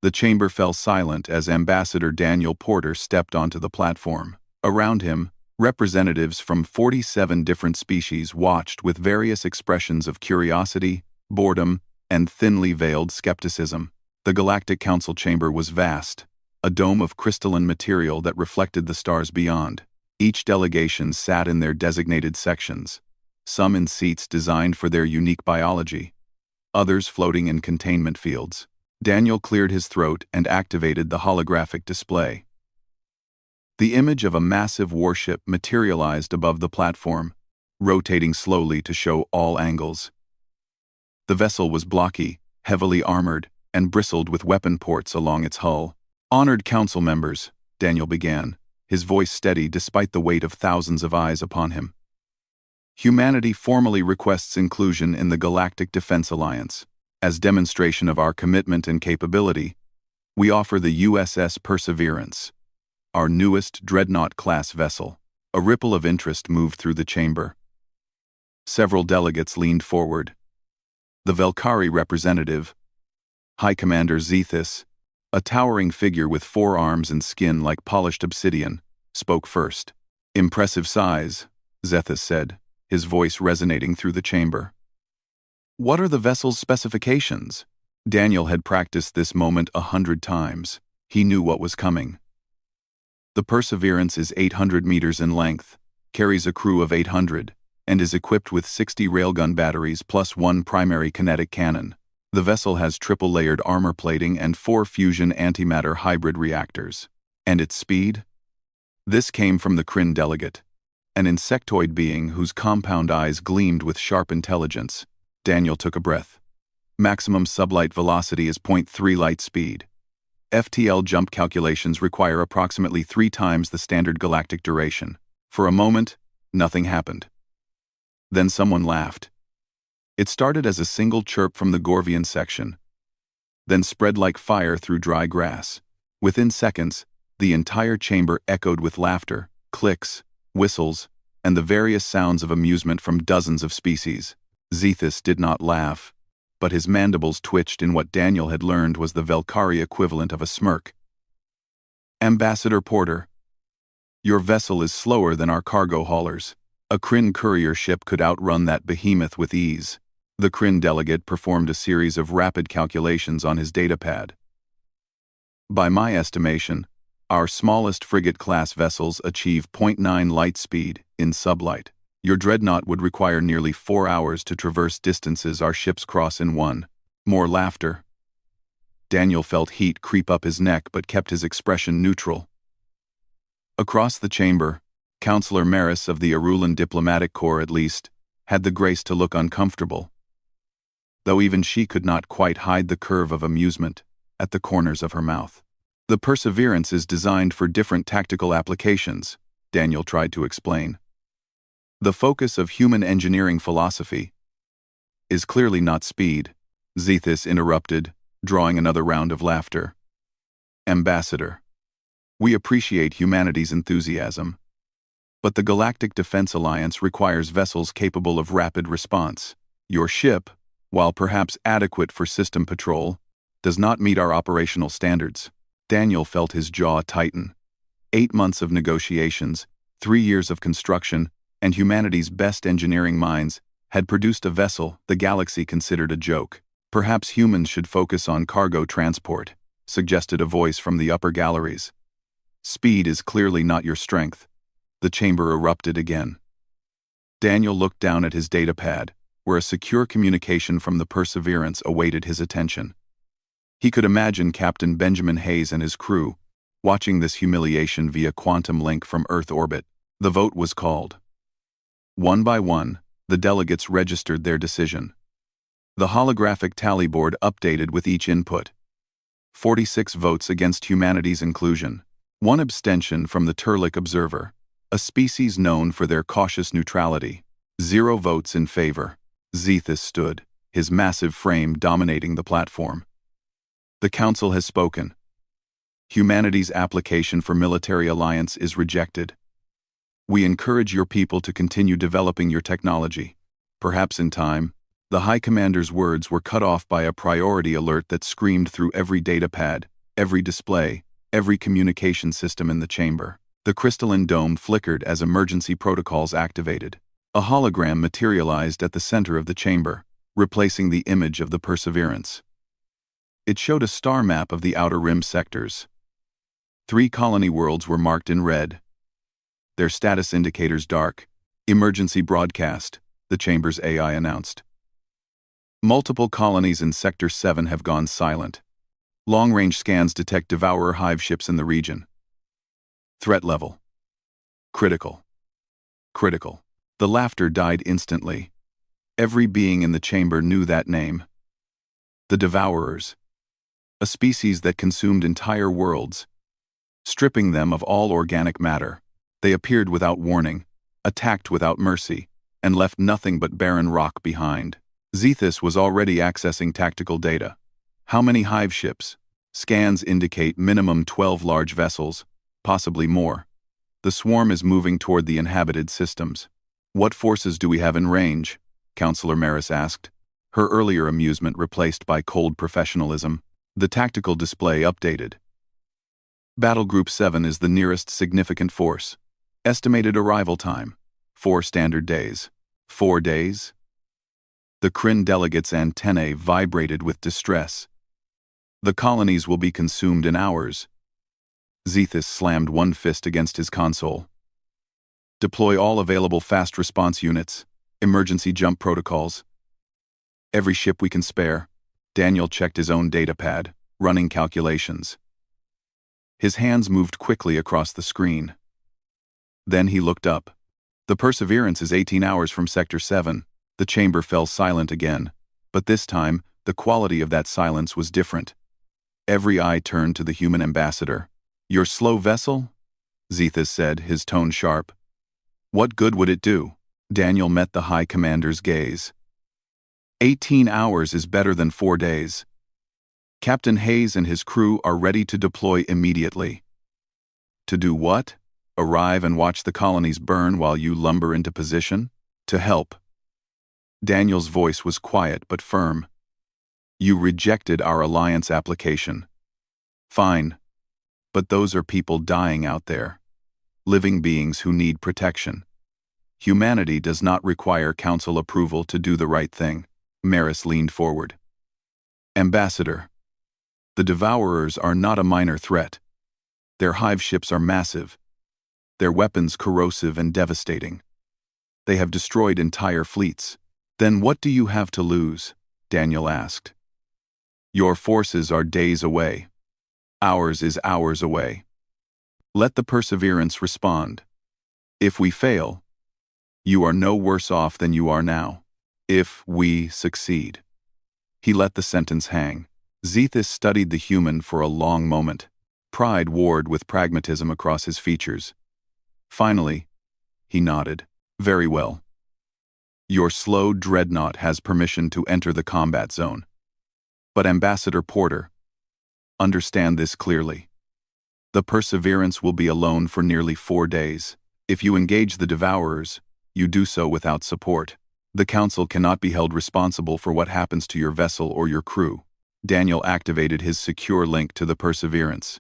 The chamber fell silent as Ambassador Daniel Porter stepped onto the platform. Around him, representatives from 47 different species watched with various expressions of curiosity, boredom, and thinly veiled skepticism. The Galactic Council chamber was vast, a dome of crystalline material that reflected the stars beyond. Each delegation sat in their designated sections, some in seats designed for their unique biology, others floating in containment fields. Daniel cleared his throat and activated the holographic display. The image of a massive warship materialized above the platform, rotating slowly to show all angles. The vessel was blocky, heavily armored, and bristled with weapon ports along its hull. "Honored council members," Daniel began, his voice steady despite the weight of thousands of eyes upon him. "Humanity formally requests inclusion in the Galactic Defense Alliance. As demonstration of our commitment and capability, we offer the USS Perseverance, our newest Dreadnought-class vessel." A ripple of interest moved through the chamber. Several delegates leaned forward. The Velkari representative, High Commander Zethus, a towering figure with 4 arms and skin like polished obsidian, spoke first. "Impressive size," Zethus said, his voice resonating through the chamber. "What are the vessel's specifications?" Daniel had practiced this moment 100 times. He knew what was coming. "The Perseverance is 800 meters in length, carries a crew of 800, and is equipped with 60 railgun batteries plus 1 primary kinetic cannon. The vessel has triple-layered armor plating and 4 fusion antimatter hybrid reactors. And its speed?" This came from the Kryn delegate, an insectoid being whose compound eyes gleamed with sharp intelligence. Daniel took a breath. "Maximum sublight velocity is 0.3 light speed. FTL jump calculations require approximately 3 times the standard galactic duration." For a moment, nothing happened. Then someone laughed. It started as a single chirp from the Gorvian section, then spread like fire through dry grass. Within seconds, the entire chamber echoed with laughter, clicks, whistles, and the various sounds of amusement from dozens of species. Zethus did not laugh, but his mandibles twitched in what Daniel had learned was the Velkari equivalent of a smirk. "Ambassador Porter, your vessel is slower than our cargo haulers. A Kryn courier ship could outrun that behemoth with ease." The Kryn delegate performed a series of rapid calculations on his datapad. "By my estimation, our smallest frigate-class vessels achieve 0.9 light speed in sublight. Your Dreadnought would require nearly 4 hours to traverse distances our ships cross in 1. More laughter. Daniel felt heat creep up his neck but kept his expression neutral. Across the chamber, Counselor Maris of the Arulan Diplomatic Corps at least had the grace to look uncomfortable, though even she could not quite hide the curve of amusement at the corners of her mouth. "The Perseverance is designed for different tactical applications," Daniel tried to explain. "The focus of human engineering philosophy is clearly not speed," Zethus interrupted, drawing another round of laughter. "Ambassador, we appreciate humanity's enthusiasm, but the Galactic Defense Alliance requires vessels capable of rapid response. Your ship, while perhaps adequate for system patrol, does not meet our operational standards." Daniel felt his jaw tighten. 8 months of negotiations, 3 years of construction, and humanity's best engineering minds had produced a vessel the galaxy considered a joke. "Perhaps humans should focus on cargo transport," suggested a voice from the upper galleries. "Speed is clearly not your strength." The chamber erupted again. Daniel looked down at his datapad, where a secure communication from the Perseverance awaited his attention. He could imagine Captain Benjamin Hayes and his crew watching this humiliation via quantum link from Earth orbit. The vote was called. One by one, the delegates registered their decision. The holographic tally board updated with each input. 46 votes against humanity's inclusion. 1 abstention from the Turlik Observer, a species known for their cautious neutrality. 0 votes in favor. Zethus stood, his massive frame dominating the platform. "The Council has spoken. Humanity's application for military alliance is rejected. We encourage your people to continue developing your technology. Perhaps in time." The High Commander's words were cut off by a priority alert that screamed through every datapad. every display, every communication system in the chamber. The crystalline dome flickered as emergency protocols activated. A hologram materialized at the center of the chamber, replacing the image of the Perseverance. It showed a star map of the Outer Rim sectors. 3 colony worlds were marked in red, their status indicators dark. Emergency broadcast, the chamber's AI announced. Multiple colonies in Sector 7 have gone silent. Long-range scans detect Devourer hive ships in the region. Threat level: critical. Critical. The laughter died instantly. Every being in the chamber knew that name. The Devourers. A species that consumed entire worlds, stripping them of all organic matter. They appeared without warning, attacked without mercy, and left nothing but barren rock behind. Zethus was already accessing tactical data. How many hive ships? Scans indicate minimum 12 large vessels, possibly more. The swarm is moving toward the inhabited systems. What forces do we have in range? Counselor Maris asked, her earlier amusement replaced by cold professionalism. The tactical display updated. Battle Group 7 is the nearest significant force. Estimated arrival time: 4 standard days. 4 days? The Kryn delegates' antennae vibrated with distress. The colonies will be consumed in hours. Zethus slammed one fist against his console. Deploy all available fast response units, emergency jump protocols. Every ship we can spare. Daniel checked his own datapad, running calculations. His hands moved quickly across the screen. Then he looked up. The Perseverance is 18 hours from Sector 7. The chamber fell silent again, but this time, the quality of that silence was different. Every eye turned to the human ambassador. Your slow vessel? Zethus said, his tone sharp. What good would it do? Daniel met the High Commander's gaze. 18 hours is better than 4 days. Captain Hayes and his crew are ready to deploy immediately. To do what? Arrive and watch the colonies burn while you lumber into position? To help. Daniel's voice was quiet but firm. You rejected our alliance application. Fine. But those are people dying out there. Living beings who need protection. Humanity does not require council approval to do the right thing. Maris leaned forward. Ambassador. The Devourers are not a minor threat. Their hive ships are massive. Their weapons corrosive and devastating. They have destroyed entire fleets. Then what do you have to lose? Daniel asked. Your forces are days away. Ours is hours away. Let the Perseverance respond. If we fail, you are no worse off than you are now. If we succeed. He let the sentence hang. Zethus studied the human for a long moment. Pride warred with pragmatism across his features. Finally, he nodded. Very well. Your slow Dreadnought has permission to enter the combat zone. But Ambassador Porter, understand this clearly. The Perseverance will be alone for nearly 4 days. If you engage the Devourers, you do so without support. The Council cannot be held responsible for what happens to your vessel or your crew. Daniel activated his secure link to the Perseverance.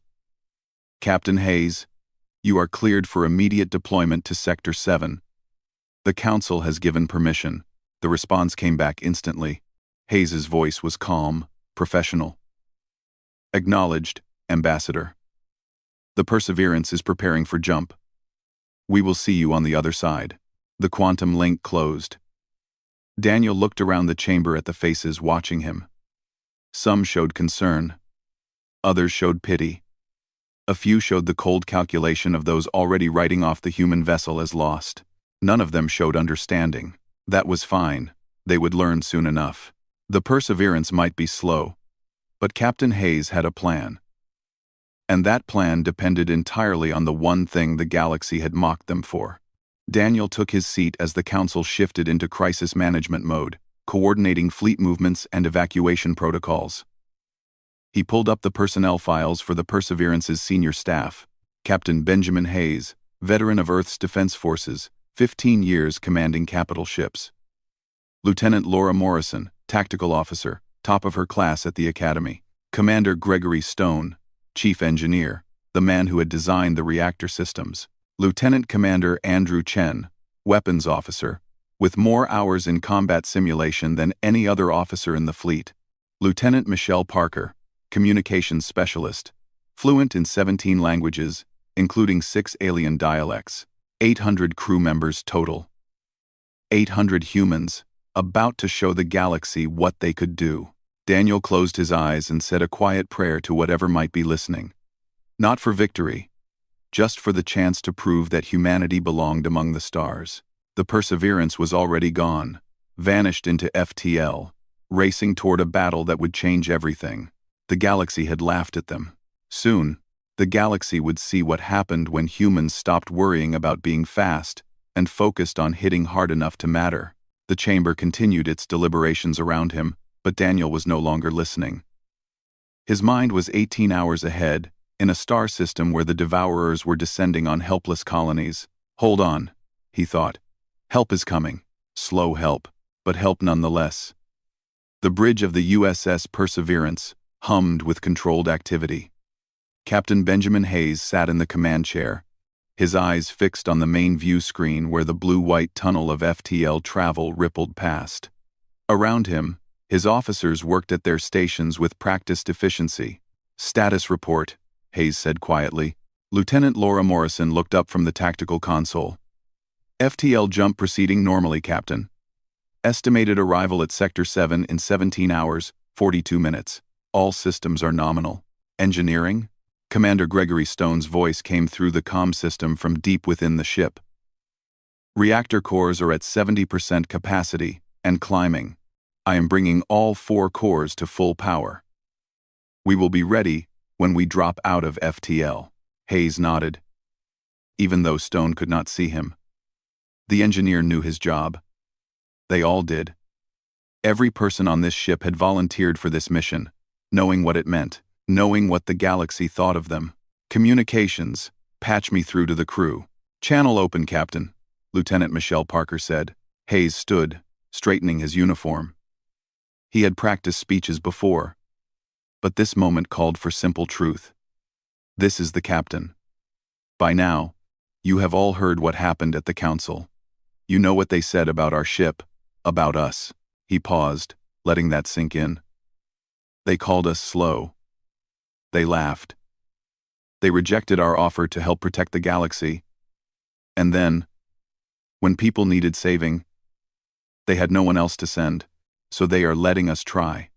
Captain Hayes, you are cleared for immediate deployment to Sector 7. The Council has given permission. The response came back instantly. Hayes's voice was calm, professional. Acknowledged, Ambassador. The Perseverance is preparing for jump. We will see you on the other side. The quantum link closed. Daniel looked around the chamber at the faces watching him. Some showed concern. Others showed pity. A few showed the cold calculation of those already writing off the human vessel as lost. None of them showed understanding. That was fine. They would learn soon enough. The Perseverance might be slow, but Captain Hayes had a plan. And that plan depended entirely on the one thing the galaxy had mocked them for. Daniel took his seat as the Council shifted into crisis management mode, coordinating fleet movements and evacuation protocols. He pulled up the personnel files for the Perseverance's senior staff. Captain Benjamin Hayes, veteran of Earth's Defense Forces, 15 years commanding capital ships. Lieutenant Laura Morrison, tactical officer, top of her class at the Academy. Commander Gregory Stone, Chief Engineer, the man who had designed the reactor systems. Lieutenant Commander Andrew Chen, Weapons Officer, with more hours in combat simulation than any other officer in the fleet. Lieutenant Michelle Parker, Communications Specialist, fluent in 17 languages, including 6 alien dialects. 800 crew members total. 800 humans, about to show the galaxy what they could do. Daniel closed his eyes and said a quiet prayer to whatever might be listening. Not for victory, just for the chance to prove that humanity belonged among the stars. The Perseverance was already gone, vanished into FTL, racing toward a battle that would change everything. The galaxy had laughed at them. Soon, the galaxy would see what happened when humans stopped worrying about being fast and focused on hitting hard enough to matter. The chamber continued its deliberations around him, but Daniel was no longer listening. His mind was 18 hours ahead, in a star system where the Devourers were descending on helpless colonies. Hold on, he thought. Help is coming. Slow help, but help nonetheless. The bridge of the USS Perseverance hummed with controlled activity. Captain Benjamin Hayes sat in the command chair, his eyes fixed on the main view screen where the blue-white tunnel of FTL travel rippled past. Around him, his officers worked at their stations with practiced efficiency. Status report, Hayes said quietly. Lieutenant Laura Morrison looked up from the tactical console. FTL jump proceeding normally, Captain. Estimated arrival at Sector 7 in 17 hours, 42 minutes. All systems are nominal. Engineering? Commander Gregory Stone's voice came through the comm system from deep within the ship. Reactor cores are at 70% capacity, and climbing. I am bringing all 4 cores to full power. We will be ready when we drop out of FTL. Hayes nodded, even though Stone could not see him. The engineer knew his job. They all did. Every person on this ship had volunteered for this mission, knowing what it meant, knowing what the galaxy thought of them. Communications, patch me through to the crew. Channel open, Captain, Lieutenant Michelle Parker said. Hayes stood, straightening his uniform. He had practiced speeches before, but this moment called for simple truth. This is the captain. By now, you have all heard what happened at the council. You know what they said about our ship, about us. He paused, letting that sink in. They called us slow. They laughed. They rejected our offer to help protect the galaxy. And then, when people needed saving, they had no one else to send, so they are letting us try.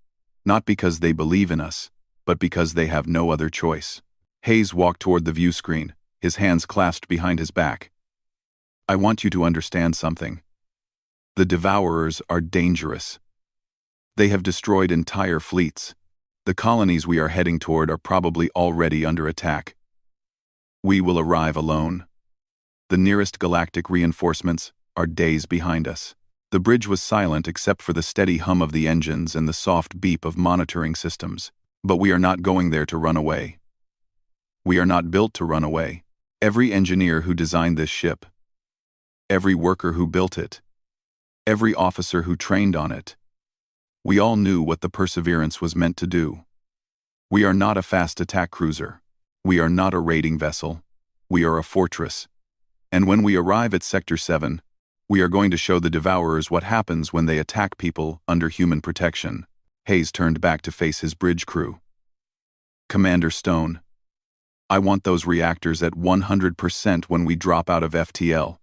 Not because they believe in us, but because they have no other choice. Hayes walked toward the view screen, his hands clasped behind his back. I want you to understand something. The Devourers are dangerous. They have destroyed entire fleets. The colonies we are heading toward are probably already under attack. We will arrive alone. The nearest galactic reinforcements are days behind us. The bridge was silent except for the steady hum of the engines and the soft beep of monitoring systems. But we are not going there to run away. We are not built to run away. Every engineer who designed this ship, every worker who built it, every officer who trained on it, we all knew what the Perseverance was meant to do. We are not a fast attack cruiser. We are not a raiding vessel. We are a fortress. And when we arrive at Sector 7, we are going to show the Devourers what happens when they attack people under human protection. Hayes turned back to face his bridge crew. Commander Stone, I want those reactors at 100% when we drop out of FTL.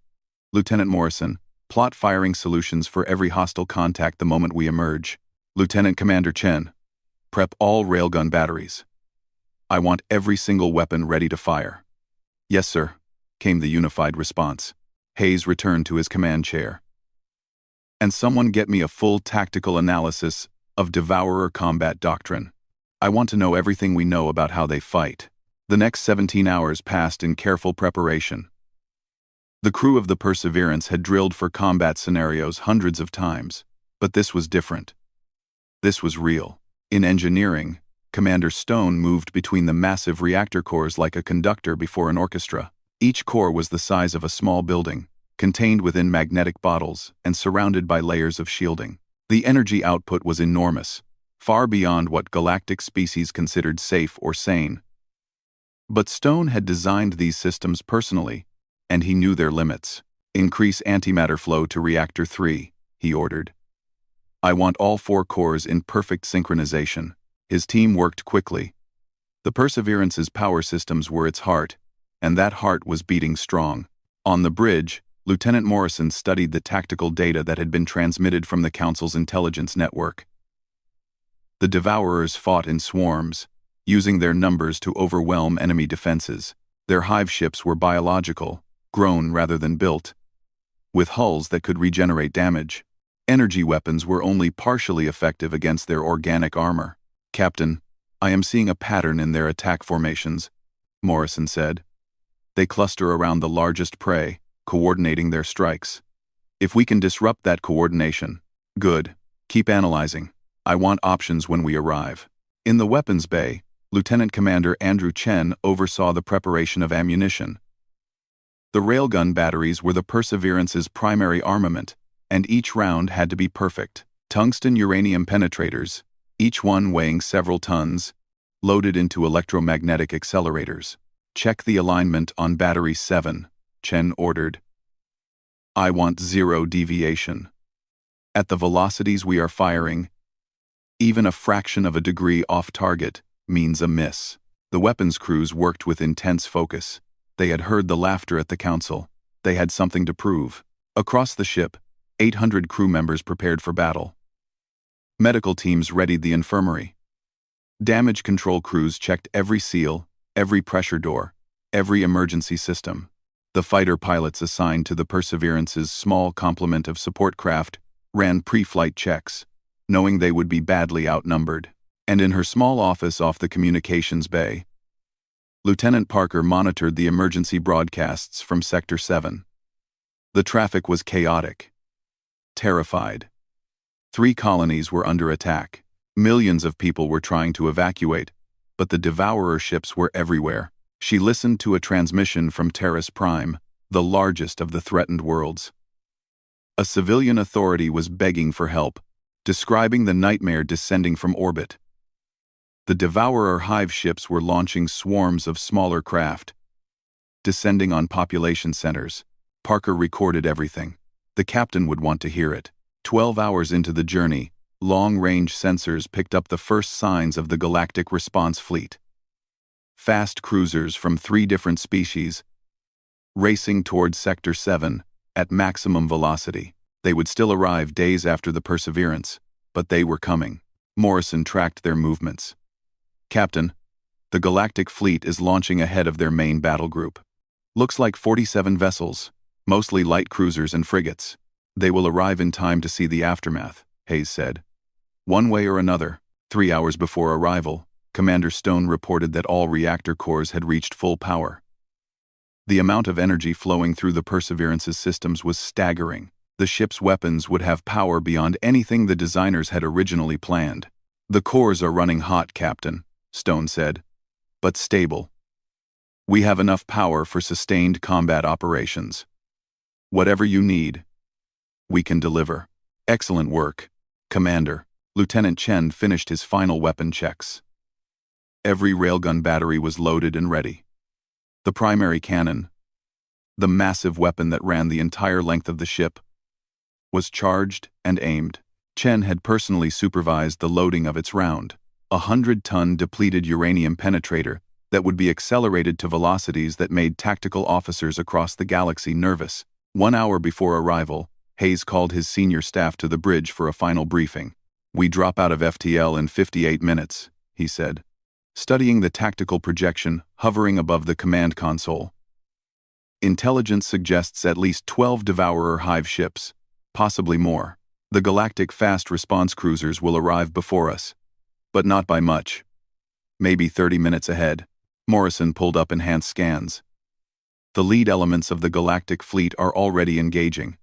Lieutenant Morrison, plot firing solutions for every hostile contact the moment we emerge. Lieutenant Commander Chen, prep all railgun batteries. I want every single weapon ready to fire. Yes, sir, came the unified response. Hayes returned to his command chair. And someone get me a full tactical analysis of Devourer combat doctrine. I want to know everything we know about how they fight. The next 17 hours passed in careful preparation. The crew of the Perseverance had drilled for combat scenarios hundreds of times, but this was different. This was real. In engineering, Commander Stone moved between the massive reactor cores like a conductor before an orchestra. Each core was the size of a small building, contained within magnetic bottles and surrounded by layers of shielding. The energy output was enormous, far beyond what galactic species considered safe or sane. But Stone had designed these systems personally, and he knew their limits. Increase antimatter flow to Reactor 3, he ordered. I want all 4 cores in perfect synchronization. His team worked quickly. The Perseverance's power systems were its heart, and that heart was beating strong. On the bridge, Lieutenant Morrison studied the tactical data that had been transmitted from the Council's intelligence network. The Devourers fought in swarms, using their numbers to overwhelm enemy defenses. Their hive ships were biological, grown rather than built, with hulls that could regenerate damage. Energy weapons were only partially effective against their organic armor. Captain, I am seeing a pattern in their attack formations, Morrison said. They cluster around the largest prey, coordinating their strikes. If we can disrupt that coordination, good. Keep analyzing. I want options when we arrive. In the weapons bay, Lieutenant Commander Andrew Chen oversaw the preparation of ammunition. The railgun batteries were the Perseverance's primary armament, and each round had to be perfect. Tungsten uranium penetrators, each one weighing several tons, loaded into electromagnetic accelerators. Check the alignment on Battery 7, Chen ordered. I want 0 deviation. At the velocities we are firing, even a fraction of a degree off target means a miss. The weapons crews worked with intense focus. They had heard the laughter at the council. They had something to prove. Across the ship, 800 crew members prepared for battle. Medical teams readied the infirmary. Damage control crews checked every seal, every pressure door, every emergency system. The fighter pilots assigned to the Perseverance's small complement of support craft ran pre-flight checks, knowing they would be badly outnumbered. And in her small office off the communications bay, Lieutenant Parker monitored the emergency broadcasts from Sector 7. The traffic was chaotic. Terrified. 3 colonies were under attack. Millions of people were trying to evacuate, but the Devourer ships were everywhere. She listened to a transmission from Terrace Prime, the largest of the threatened worlds. A civilian authority was begging for help, describing the nightmare descending from orbit. The Devourer hive ships were launching swarms of smaller craft, descending on population centers. Parker recorded everything. The captain would want to hear it. 12 hours into the journey, long-range sensors picked up the first signs of the Galactic Response Fleet. Fast cruisers from 3 different species, racing toward Sector 7 at maximum velocity. They would still arrive days after the Perseverance, but they were coming. Morrison tracked their movements. Captain, the Galactic Fleet is launching ahead of their main battle group. Looks like 47 vessels, mostly light cruisers and frigates. They will arrive in time to see the aftermath, Hayes said. One way or another, 3 hours before arrival, Commander Stone reported that all reactor cores had reached full power. The amount of energy flowing through the Perseverance's systems was staggering. The ship's weapons would have power beyond anything the designers had originally planned. The cores are running hot, Captain, Stone said, but stable. We have enough power for sustained combat operations. Whatever you need, we can deliver. Excellent work, Commander. Lieutenant Chen finished his final weapon checks. Every railgun battery was loaded and ready. The primary cannon, the massive weapon that ran the entire length of the ship, was charged and aimed. Chen had personally supervised the loading of its round, a 100-ton depleted uranium penetrator that would be accelerated to velocities that made tactical officers across the galaxy nervous. 1 hour before arrival, Hayes called his senior staff to the bridge for a final briefing. We drop out of FTL in 58 minutes, he said, studying the tactical projection hovering above the command console. Intelligence suggests at least 12 Devourer hive ships, possibly more. The Galactic Fast Response Cruisers will arrive before us, but not by much. Maybe 30 minutes ahead. Morrison pulled up enhanced scans. The lead elements of the Galactic Fleet are already engaging.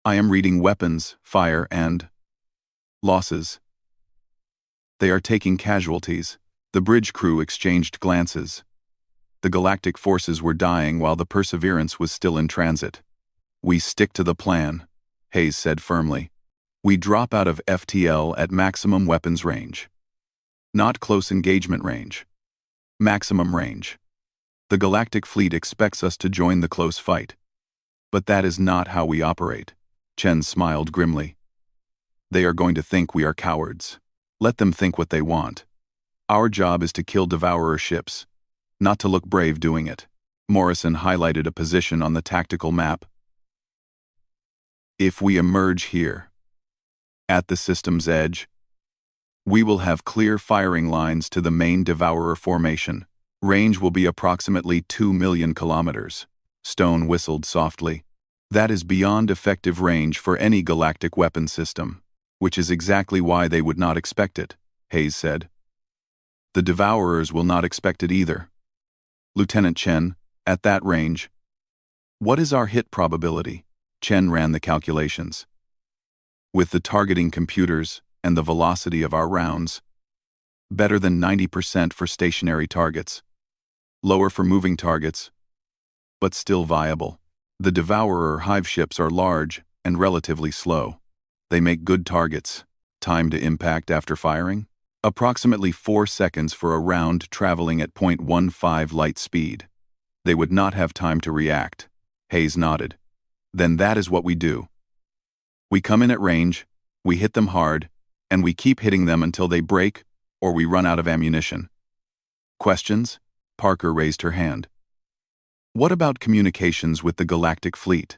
I am reading weapons, fire, and losses. They are taking casualties. The bridge crew exchanged glances. The galactic forces were dying while the Perseverance was still in transit. We stick to the plan, Hayes said firmly. We drop out of FTL at maximum weapons range. Not close engagement range. Maximum range. The Galactic Fleet expects us to join the close fight. But that is not how we operate. Chen smiled grimly. They are going to think we are cowards. Let them think what they want. Our job is to kill Devourer ships, not to look brave doing it. Morrison highlighted a position on the tactical map. If we emerge here, at the system's edge, we will have clear firing lines to the main Devourer formation. Range will be approximately 2 million kilometers. Stone whistled softly. That is beyond effective range for any galactic weapon system, which is exactly why they would not expect it, Hayes said. The Devourers will not expect it either. Lieutenant Chen, at that range, what is our hit probability? Chen ran the calculations. With the targeting computers and the velocity of our rounds, better than 90% for stationary targets, lower for moving targets, but still viable. The Devourer hive ships are large and relatively slow. They make good targets. Time to impact after firing? Approximately 4 seconds for a round traveling at 0.15 light speed. They would not have time to react. Hayes nodded. Then that is what we do. We come in at range, we hit them hard, and we keep hitting them until they break or we run out of ammunition. Questions? Parker raised her hand. What about communications with the Galactic Fleet?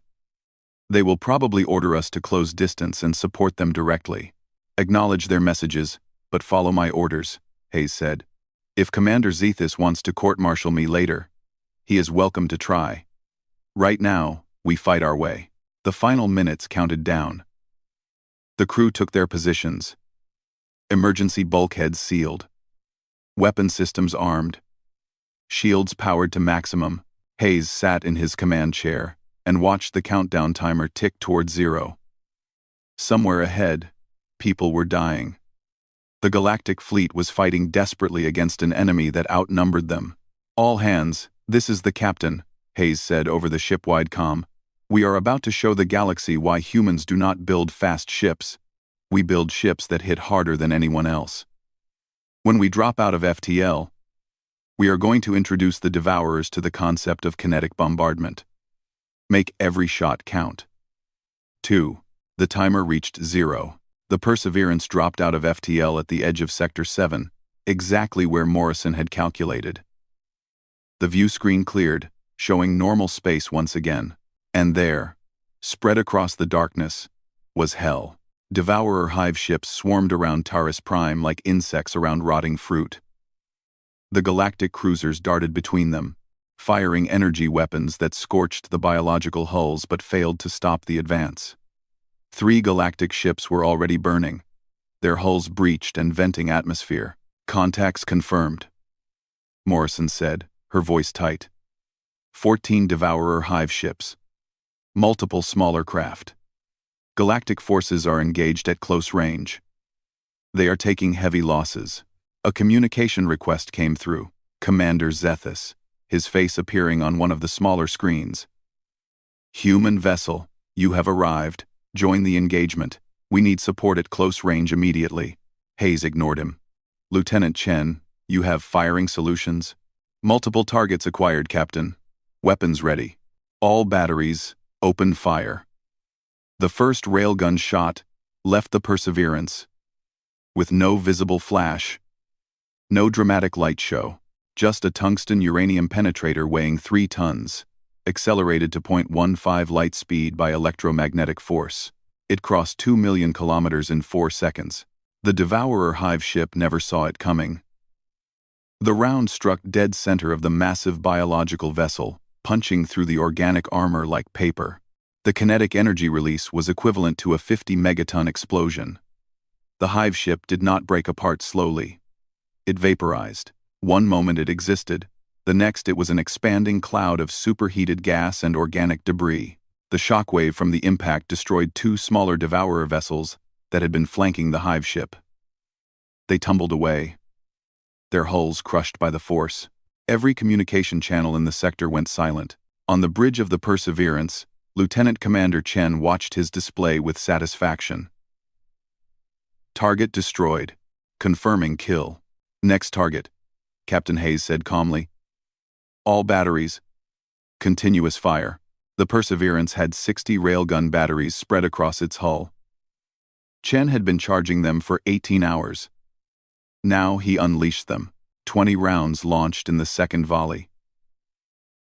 They will probably order us to close distance and support them directly. Acknowledge their messages, but follow my orders, Hayes said. If Commander Zethus wants to court-martial me later, he is welcome to try. Right now, we fight our way. The final minutes counted down. The crew took their positions. Emergency bulkheads sealed. Weapon systems armed. Shields powered to maximum. Hayes sat in his command chair and watched the countdown timer tick toward 0. Somewhere ahead, people were dying. The Galactic Fleet was fighting desperately against an enemy that outnumbered them. All hands, this is the captain, Hayes said over the ship-wide comm. We are about to show the galaxy why humans do not build fast ships. We build ships that hit harder than anyone else. When we drop out of FTL, we are going to introduce the Devourers to the concept of kinetic bombardment. Make every shot count. 2. The timer reached 0. The Perseverance dropped out of FTL at the edge of Sector 7, exactly where Morrison had calculated. The view screen cleared, showing normal space once again. And there, spread across the darkness, was hell. Devourer hive ships swarmed around Taurus Prime like insects around rotting fruit. The galactic cruisers darted between them, firing energy weapons that scorched the biological hulls but failed to stop the advance. 3 galactic ships were already burning, their hulls breached and venting atmosphere. Contacts confirmed, Morrison said, her voice tight. 14 Devourer hive ships. Multiple smaller craft. Galactic forces are engaged at close range. They are taking heavy losses. A communication request came through. Commander Zethus, his face appearing on one of the smaller screens. Human vessel, you have arrived. Join the engagement. We need support at close range immediately. Hayes ignored him. Lieutenant Chen, you have firing solutions? Multiple targets acquired, Captain. Weapons ready. All batteries, open fire. The first railgun shot left the Perseverance. With no visible flash. No dramatic light show. Just a tungsten uranium penetrator weighing 3 tons. Accelerated to 0.15 light speed by electromagnetic force. It crossed 2 million kilometers in 4 seconds. The Devourer hive ship never saw it coming. The round struck dead center of the massive biological vessel, punching through the organic armor like paper. The kinetic energy release was equivalent to a 50 megaton explosion. The hive ship did not break apart slowly. It vaporized. One moment it existed, the next it was an expanding cloud of superheated gas and organic debris. The shockwave from the impact destroyed 2 smaller Devourer vessels that had been flanking the hive ship. They tumbled away, their hulls crushed by the force. Every communication channel in the sector went silent. On the bridge of the Perseverance, Lieutenant Commander Chen watched his display with satisfaction. Target destroyed. Confirming kill. Next target, Captain Hayes said calmly. All batteries. Continuous fire. The Perseverance had 60 railgun batteries spread across its hull. Chen had been charging them for 18 hours. Now he unleashed them. 20 rounds launched in the second volley.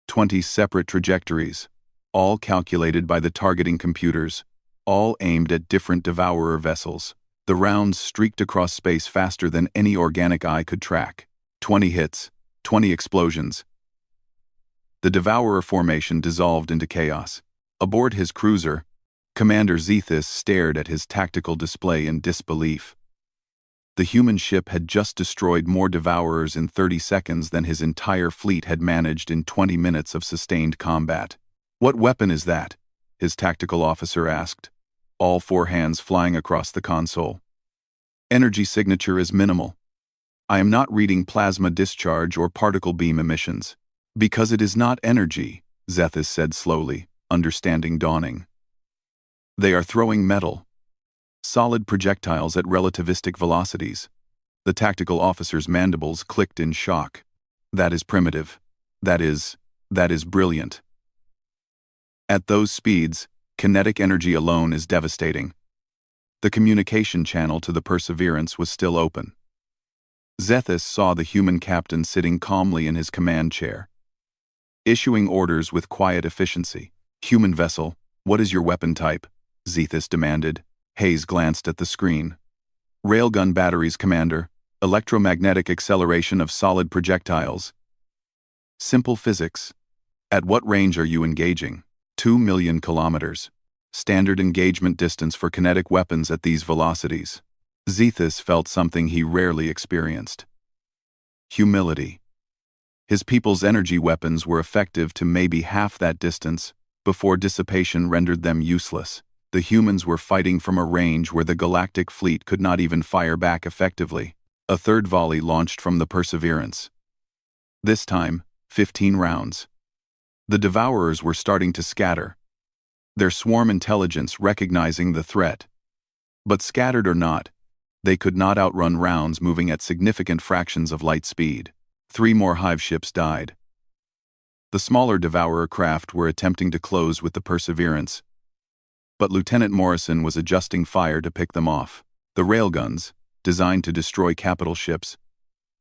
20 separate trajectories, all calculated by the targeting computers, all aimed at different Devourer vessels. The rounds streaked across space faster than any organic eye could track. 20 hits, 20 explosions. The Devourer formation dissolved into chaos. Aboard his cruiser, Commander Zethus stared at his tactical display in disbelief. The human ship had just destroyed more Devourers in 30 seconds than his entire fleet had managed in 20 minutes of sustained combat. "What weapon is that?" his tactical officer asked, all four hands flying across the console. "Energy signature is minimal. I am not reading plasma discharge or particle beam emissions." "Because it is not energy," Zethus said slowly, understanding dawning. "They are throwing metal. Solid projectiles at relativistic velocities." The tactical officer's mandibles clicked in shock. "That is primitive. That is brilliant. At those speeds, kinetic energy alone is devastating." The communication channel to the Perseverance was still open. Zethus saw the human captain sitting calmly in his command chair, issuing orders with quiet efficiency. "Human vessel, what is your weapon type?" Zethus demanded. Hayes glanced at the screen. "Railgun batteries, Commander. Electromagnetic acceleration of solid projectiles." "Simple physics. At what range are you engaging?" 2 million kilometers. Standard engagement distance for kinetic weapons at these velocities. Zethus felt something he rarely experienced. Humility. His people's energy weapons were effective to maybe half that distance before dissipation rendered them useless. The humans were fighting from a range where the galactic fleet could not even fire back effectively. A third volley launched from the Perseverance. This time, 15 rounds. The Devourers were starting to scatter, their swarm intelligence recognizing the threat. But scattered or not, they could not outrun rounds moving at significant fractions of light speed. 3 more hive ships died. The smaller Devourer craft were attempting to close with the Perseverance, but Lieutenant Morrison was adjusting fire to pick them off. The railguns, designed to destroy capital ships,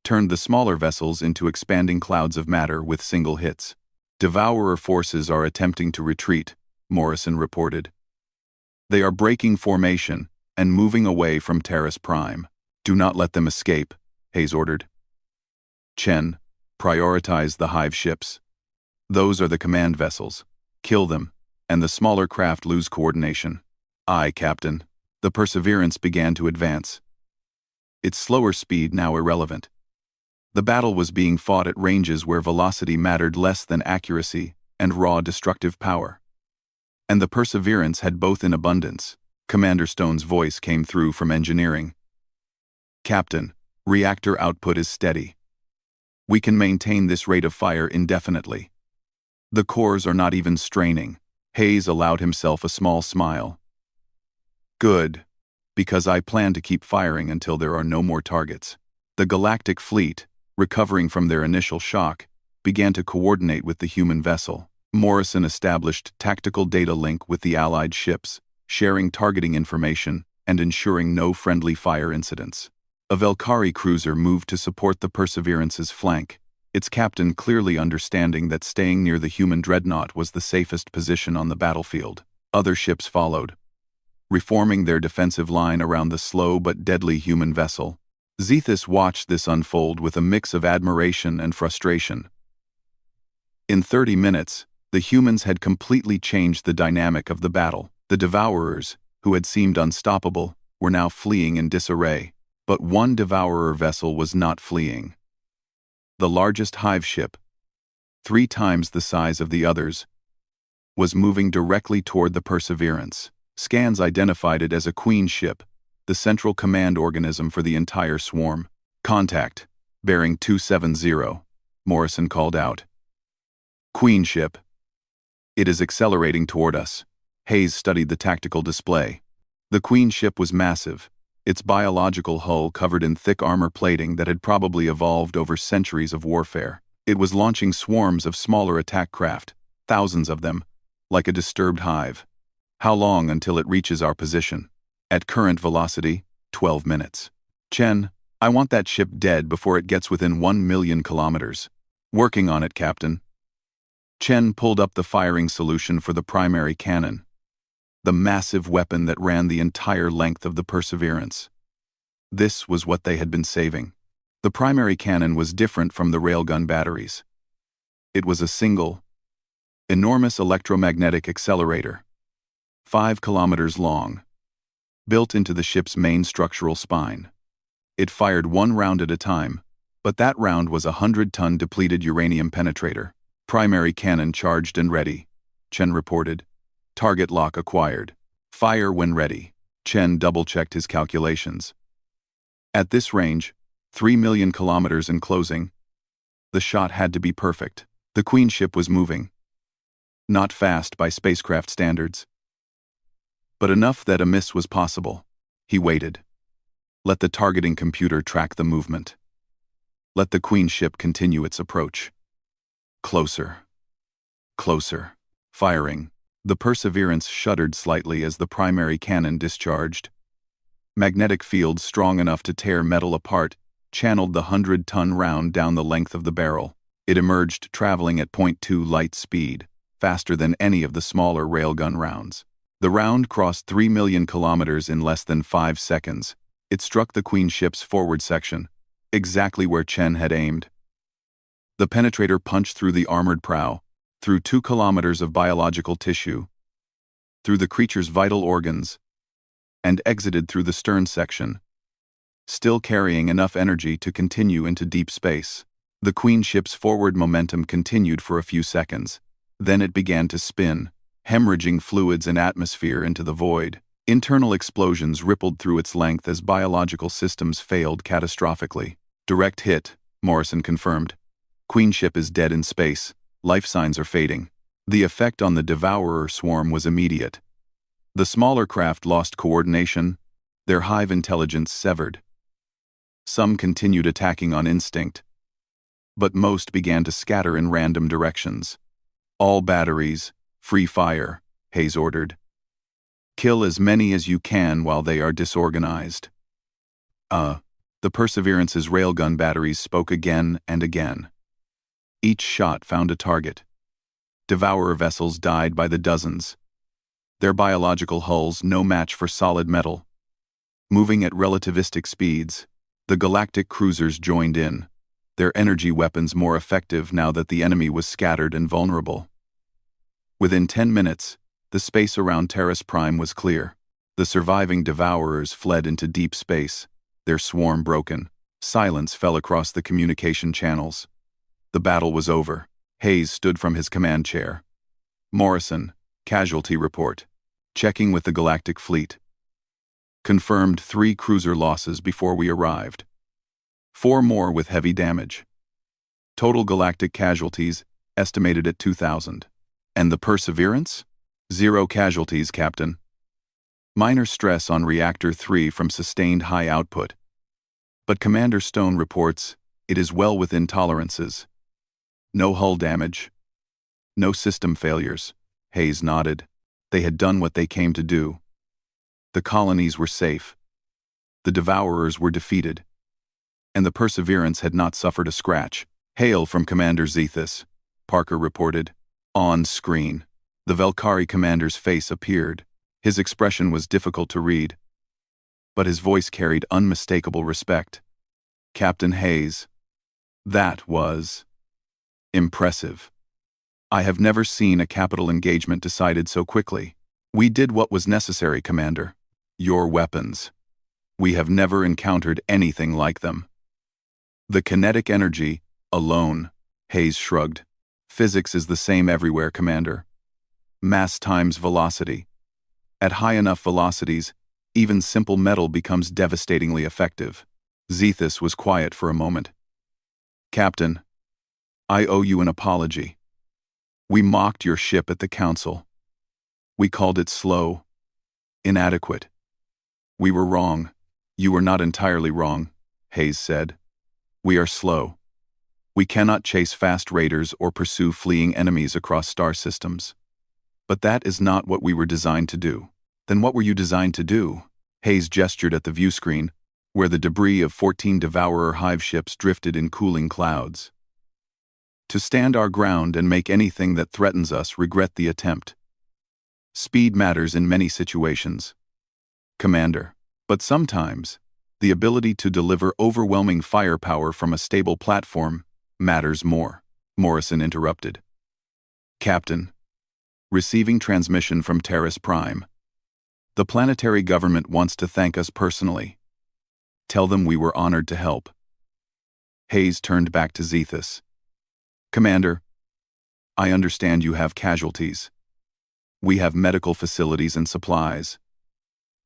turned the smaller vessels into expanding clouds of matter with single hits. "Devourer forces are attempting to retreat," Morrison reported. "They are breaking formation and moving away from Terrace Prime." "Do not let them escape," Hayes ordered. "Chen, prioritize the hive ships. Those are the command vessels. Kill them, and the smaller craft lose coordination." "Aye, Captain." The Perseverance began to advance, its slower speed now irrelevant. The battle was being fought at ranges where velocity mattered less than accuracy and raw destructive power. And the Perseverance had both in abundance. Commander Stone's voice came through from engineering. "Captain, reactor output is steady. We can maintain this rate of fire indefinitely. The cores are not even straining." Hayes allowed himself a small smile. "Good, because I plan to keep firing until there are no more targets." The Galactic fleet, recovering from their initial shock, began to coordinate with the human vessel. Morrison established tactical data link with the Allied ships, sharing targeting information and ensuring no friendly fire incidents. A Velkari cruiser moved to support the Perseverance's flank, its captain clearly understanding that staying near the human Dreadnought was the safest position on the battlefield. Other ships followed, reforming their defensive line around the slow but deadly human vessel. Zethus watched this unfold with a mix of admiration and frustration. In 30 minutes, the humans had completely changed the dynamic of the battle. The Devourers, who had seemed unstoppable, were now fleeing in disarray. But one Devourer vessel was not fleeing. The largest hive ship, 3 times the size of the others, was moving directly toward the Perseverance. Scans identified it as a queen ship, the central command organism for the entire swarm. "Contact, bearing 270, Morrison called out. "Queen ship. It is accelerating toward us." Hayes studied the tactical display. The queen ship was massive, its biological hull covered in thick armor plating that had probably evolved over centuries of warfare. It was launching swarms of smaller attack craft, thousands of them, like a disturbed hive. How long until it reaches our position? At current velocity, 12 minutes. Chen, I want that ship dead before it gets within 1 million kilometers. Working on it, Captain. Chen pulled up the firing solution for the primary cannon, the massive weapon that ran the entire length of the Perseverance. This was what they had been saving. The primary cannon was different from the railgun batteries. It was a single, enormous electromagnetic accelerator, 5 kilometers long, built into the ship's main structural spine. It fired 1 round at a time, but that round was a 100-ton depleted uranium penetrator. Primary cannon charged and ready, Chen reported. Target lock acquired. Fire when ready. Chen double-checked his calculations. At this range, 3 million kilometers in closing, the shot had to be perfect. The Queen ship was moving. Not fast by spacecraft standards, but enough that a miss was possible. He waited. Let the targeting computer track the movement. Let the Queen ship continue its approach. Closer. Closer. Firing. The Perseverance shuddered slightly as the primary cannon discharged. Magnetic fields strong enough to tear metal apart channeled the 100-ton round down the length of the barrel. It emerged traveling at 0.2 light speed, faster than any of the smaller railgun rounds. The round crossed 3 million kilometers in less than 5 seconds. It struck the Queen ship's forward section, exactly where Chen had aimed. The penetrator punched through the armored prow, through 2 kilometers of biological tissue, through the creature's vital organs, and exited through the stern section, still carrying enough energy to continue into deep space. The Queen ship's forward momentum continued for a few seconds. Then it began to spin, hemorrhaging fluids and atmosphere into the void. Internal explosions rippled through its length as biological systems failed catastrophically. Direct hit, Morrison confirmed. Queen ship is dead in space. Life signs are fading. The effect on the Devourer swarm was immediate. The smaller craft lost coordination, their hive intelligence severed. Some continued attacking on instinct, but most began to scatter in random directions. All batteries, free fire, Hayes ordered. Kill as many as you can while they are disorganized. The Perseverance's railgun batteries spoke again and again. Each shot found a target. Devourer vessels died by the dozens. Their biological hulls no match for solid metal. Moving at relativistic speeds, the galactic cruisers joined in, their energy weapons more effective now that the enemy was scattered and vulnerable. Within 10 minutes, the space around Terrace Prime was clear. The surviving Devourers fled into deep space, their swarm broken. Silence fell across the communication channels. The battle was over. Hayes stood from his command chair. Morrison, casualty report. Checking with the Galactic Fleet. Confirmed 3 cruiser losses before we arrived. 4 more with heavy damage. Total galactic casualties estimated at 2,000. And the Perseverance? 0 casualties, Captain. Minor stress on Reactor 3 from sustained high output. But Commander Stone reports it is well within tolerances. No hull damage. No system failures. Hayes nodded. They had done what they came to do. The colonies were safe. The Devourers were defeated. And the Perseverance had not suffered a scratch. Hail from Commander Zethus, Parker reported. On screen, the Velkari commander's face appeared. His expression was difficult to read, but his voice carried unmistakable respect. Captain Hayes. That was impressive. I have never seen a capital engagement decided so quickly. We did what was necessary, Commander. Your weapons. We have never encountered anything like them. The kinetic energy, alone, Hayes shrugged. Physics is the same everywhere, Commander. Mass times velocity. At high enough velocities, even simple metal becomes devastatingly effective. Zethus was quiet for a moment. Captain, I owe you an apology. We mocked your ship at the Council. We called it slow, inadequate. We were wrong. You were not entirely wrong, Hayes said. We are slow. We cannot chase fast raiders or pursue fleeing enemies across star systems. But that is not what we were designed to do. Then what were you designed to do? Hayes gestured at the view screen, where the debris of 14 Devourer hive ships drifted in cooling clouds. To stand our ground and make anything that threatens us regret the attempt. Speed matters in many situations, Commander, but sometimes, the ability to deliver overwhelming firepower from a stable platform matters more, Morrison interrupted. Captain. Receiving transmission from Terrace Prime. The planetary government wants to thank us personally. Tell them we were honored to help. Hayes turned back to Zethus. Commander, I understand you have casualties. We have medical facilities and supplies.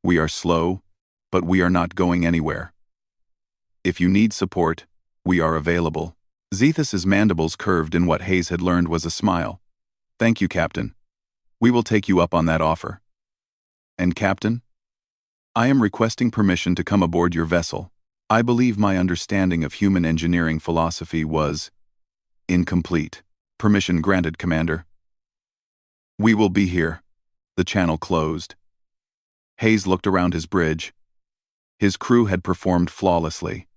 We are slow, but we are not going anywhere. If you need support, we are available. Zethus's mandibles curved in what Hayes had learned was a smile. Thank you, Captain. We will take you up on that offer. And Captain? I am requesting permission to come aboard your vessel. I believe my understanding of human engineering philosophy was incomplete. Permission granted, Commander. We will be here. The channel closed. Hayes looked around his bridge. His crew had performed flawlessly.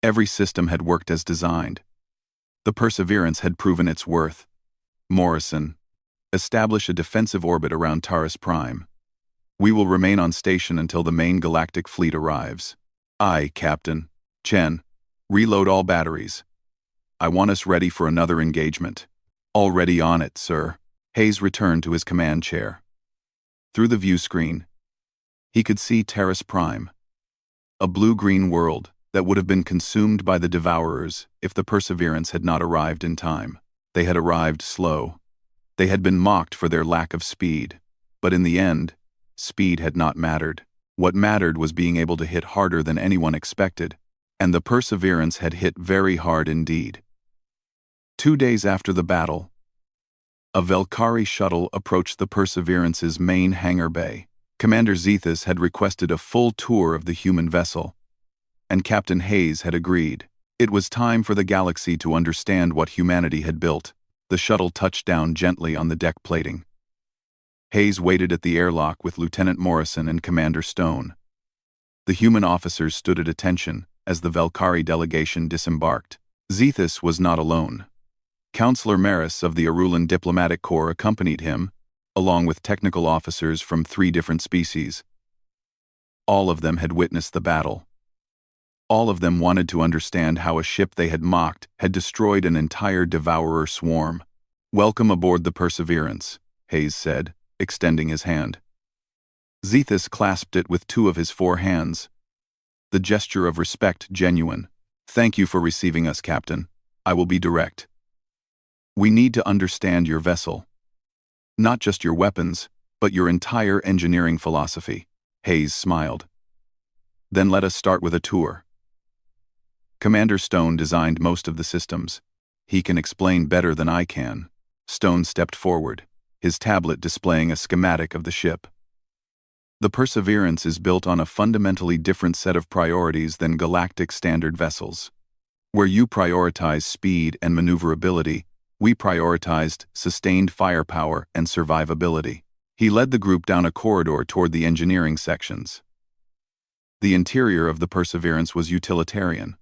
Every system had worked as designed. The Perseverance had proven its worth. Morrison, establish a defensive orbit around Taurus Prime. We will remain on station until the main galactic fleet arrives. Aye, Captain. Chen, reload all batteries. I want us ready for another engagement. Already on it, sir. Hayes returned to his command chair. Through the view screen, he could see Terrace Prime, a blue-green world that would have been consumed by the Devourers if the Perseverance had not arrived in time. They had arrived slow. They had been mocked for their lack of speed, but in the end, speed had not mattered. What mattered was being able to hit harder than anyone expected, and the Perseverance had hit very hard indeed. 2 days after the battle, a Velkari shuttle approached the Perseverance's main hangar bay. Commander Zethus had requested a full tour of the human vessel, and Captain Hayes had agreed. It was time for the galaxy to understand what humanity had built. The shuttle touched down gently on the deck plating. Hayes waited at the airlock with Lieutenant Morrison and Commander Stone. The human officers stood at attention as the Velkari delegation disembarked. Zethus was not alone. Counselor Maris of the Arulan Diplomatic Corps accompanied him, along with technical officers from 3 different species. All of them had witnessed the battle. All of them wanted to understand how a ship they had mocked had destroyed an entire Devourer swarm. Welcome aboard the Perseverance, Hayes said, extending his hand. Zethus clasped it with 2 of his 4 hands. The gesture of respect genuine. Thank you for receiving us, Captain. I will be direct. We need to understand your vessel. Not just your weapons, but your entire engineering philosophy. Hayes smiled. Then let us start with a tour. Commander Stone designed most of the systems. He can explain better than I can. Stone stepped forward, his tablet displaying a schematic of the ship. The Perseverance is built on a fundamentally different set of priorities than galactic standard vessels. Where you prioritize speed and maneuverability, we prioritized sustained firepower and survivability. He led the group down a corridor toward the engineering sections. The interior of the Perseverance was utilitarian.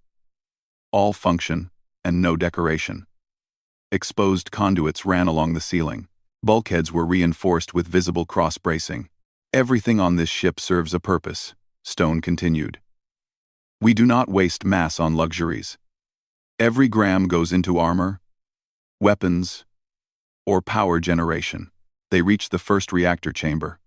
All function and no decoration. Exposed conduits ran along the ceiling. Bulkheads were reinforced with visible cross-bracing. Everything on this ship serves a purpose, Stone continued. We do not waste mass on luxuries. Every gram goes into armor, weapons, or power generation. They reached the first reactor chamber.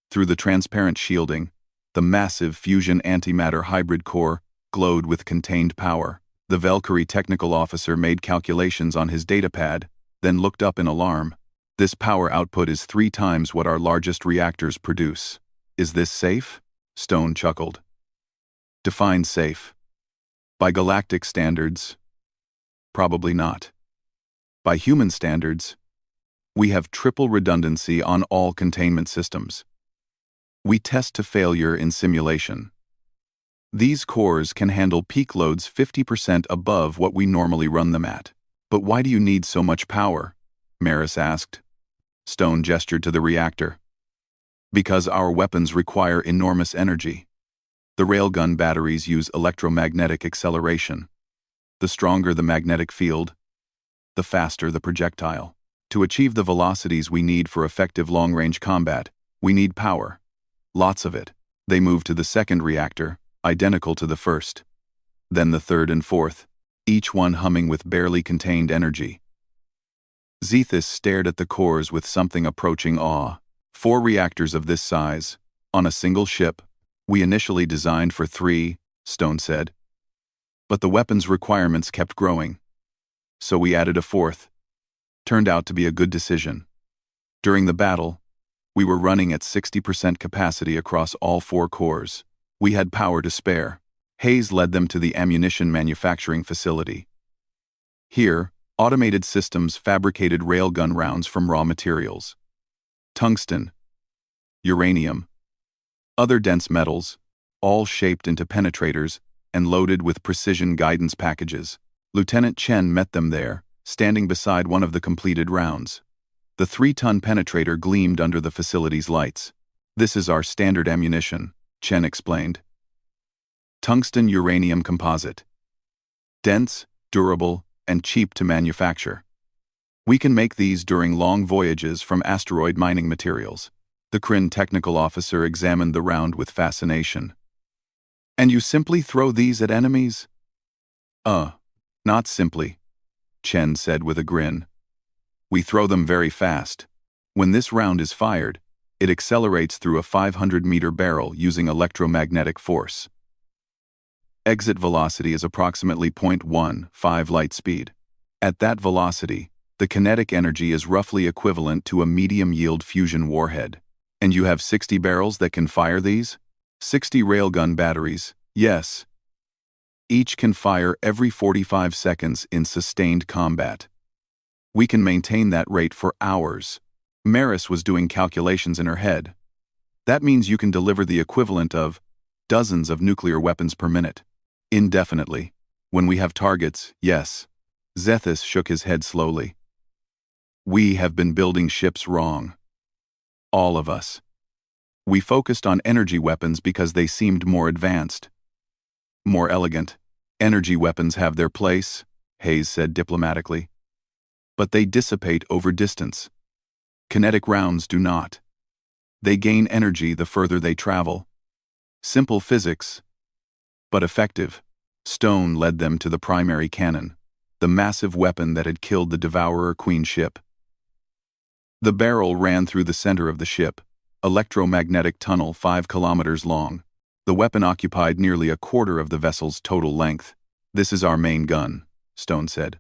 Through the transparent shielding, the massive fusion antimatter hybrid core glowed with contained power. The Valkyrie technical officer made calculations on his datapad, then looked up in alarm. This power output is 3 times what our largest reactors produce. Is this safe? Stone chuckled. Define safe. By galactic standards, probably not. By human standards, we have triple redundancy on all containment systems. We test to failure in simulation. These cores can handle peak loads 50% above what we normally run them at. But why do you need so much power? Maris asked. Stone gestured to the reactor. Because our weapons require enormous energy. The railgun batteries use electromagnetic acceleration. The stronger the magnetic field, the faster the projectile. To achieve the velocities we need for effective long-range combat, we need power. Lots of it. They moved to the second reactor, identical to the first. Then the third and fourth, each one humming with barely contained energy. Zethus stared at the cores with something approaching awe. 4 reactors of this size, on a single ship. We initially designed for 3, Stone said. But the weapons requirements kept growing. So we added a 4th. Turned out to be a good decision. During the battle, we were running at 60% capacity across all 4 cores. We had power to spare. Hayes led them to the ammunition manufacturing facility. Here, automated systems fabricated railgun rounds from raw materials. Tungsten, uranium, other dense metals, all shaped into penetrators and loaded with precision guidance packages. Lieutenant Chen met them there, standing beside one of the completed rounds. The 3-ton penetrator gleamed under the facility's lights. This is our standard ammunition, Chen explained. Tungsten uranium composite. Dense, durable, and cheap to manufacture. We can make these during long voyages from asteroid mining materials. The Kryn technical officer examined the round with fascination. And you simply throw these at enemies? Not simply, Chen said with a grin. We throw them very fast. When this round is fired, it accelerates through a 500-meter barrel using electromagnetic force. Exit velocity is approximately 0.15 light speed. At that velocity, the kinetic energy is roughly equivalent to a medium-yield fusion warhead. And you have 60 barrels that can fire these? 60 railgun batteries, yes. Each can fire every 45 seconds in sustained combat. We can maintain that rate for hours. Maris was doing calculations in her head. That means you can deliver the equivalent of dozens of nuclear weapons per minute. Indefinitely. When we have targets, yes. Zethus shook his head slowly. We have been building ships wrong. All of us. We focused on energy weapons because they seemed more advanced. More elegant. Energy weapons have their place, Hayes said diplomatically. But they dissipate over distance. Kinetic rounds do not. They gain energy the further they travel. Simple physics, but effective. Stone led them to the primary cannon, the massive weapon that had killed the Devourer Queen ship. The barrel ran through the center of the ship, electromagnetic tunnel 5 kilometers long. The weapon occupied nearly a quarter of the vessel's total length. This is our main gun, Stone said.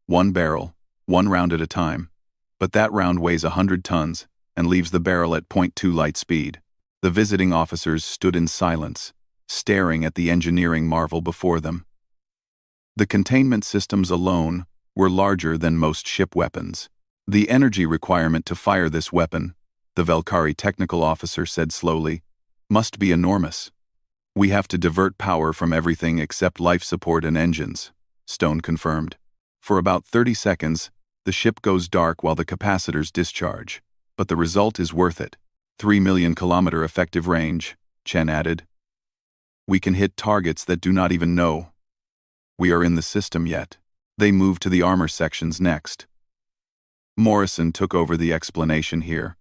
1 barrel, 1 round at a time. But that round weighs 100 tons and leaves the barrel at 0.2 light speed. The visiting officers stood in silence, staring at the engineering marvel before them. The containment systems alone were larger than most ship weapons. The energy requirement to fire this weapon, the Velkari technical officer said slowly, must be enormous. We have to divert power from everything except life support and engines, Stone confirmed. For about 30 seconds, the ship goes dark while the capacitors discharge. But the result is worth it. 3 million kilometer effective range, Chen added. We can hit targets that do not even know we are in the system yet. They moved to the armor sections next. Morrison took over the explanation here.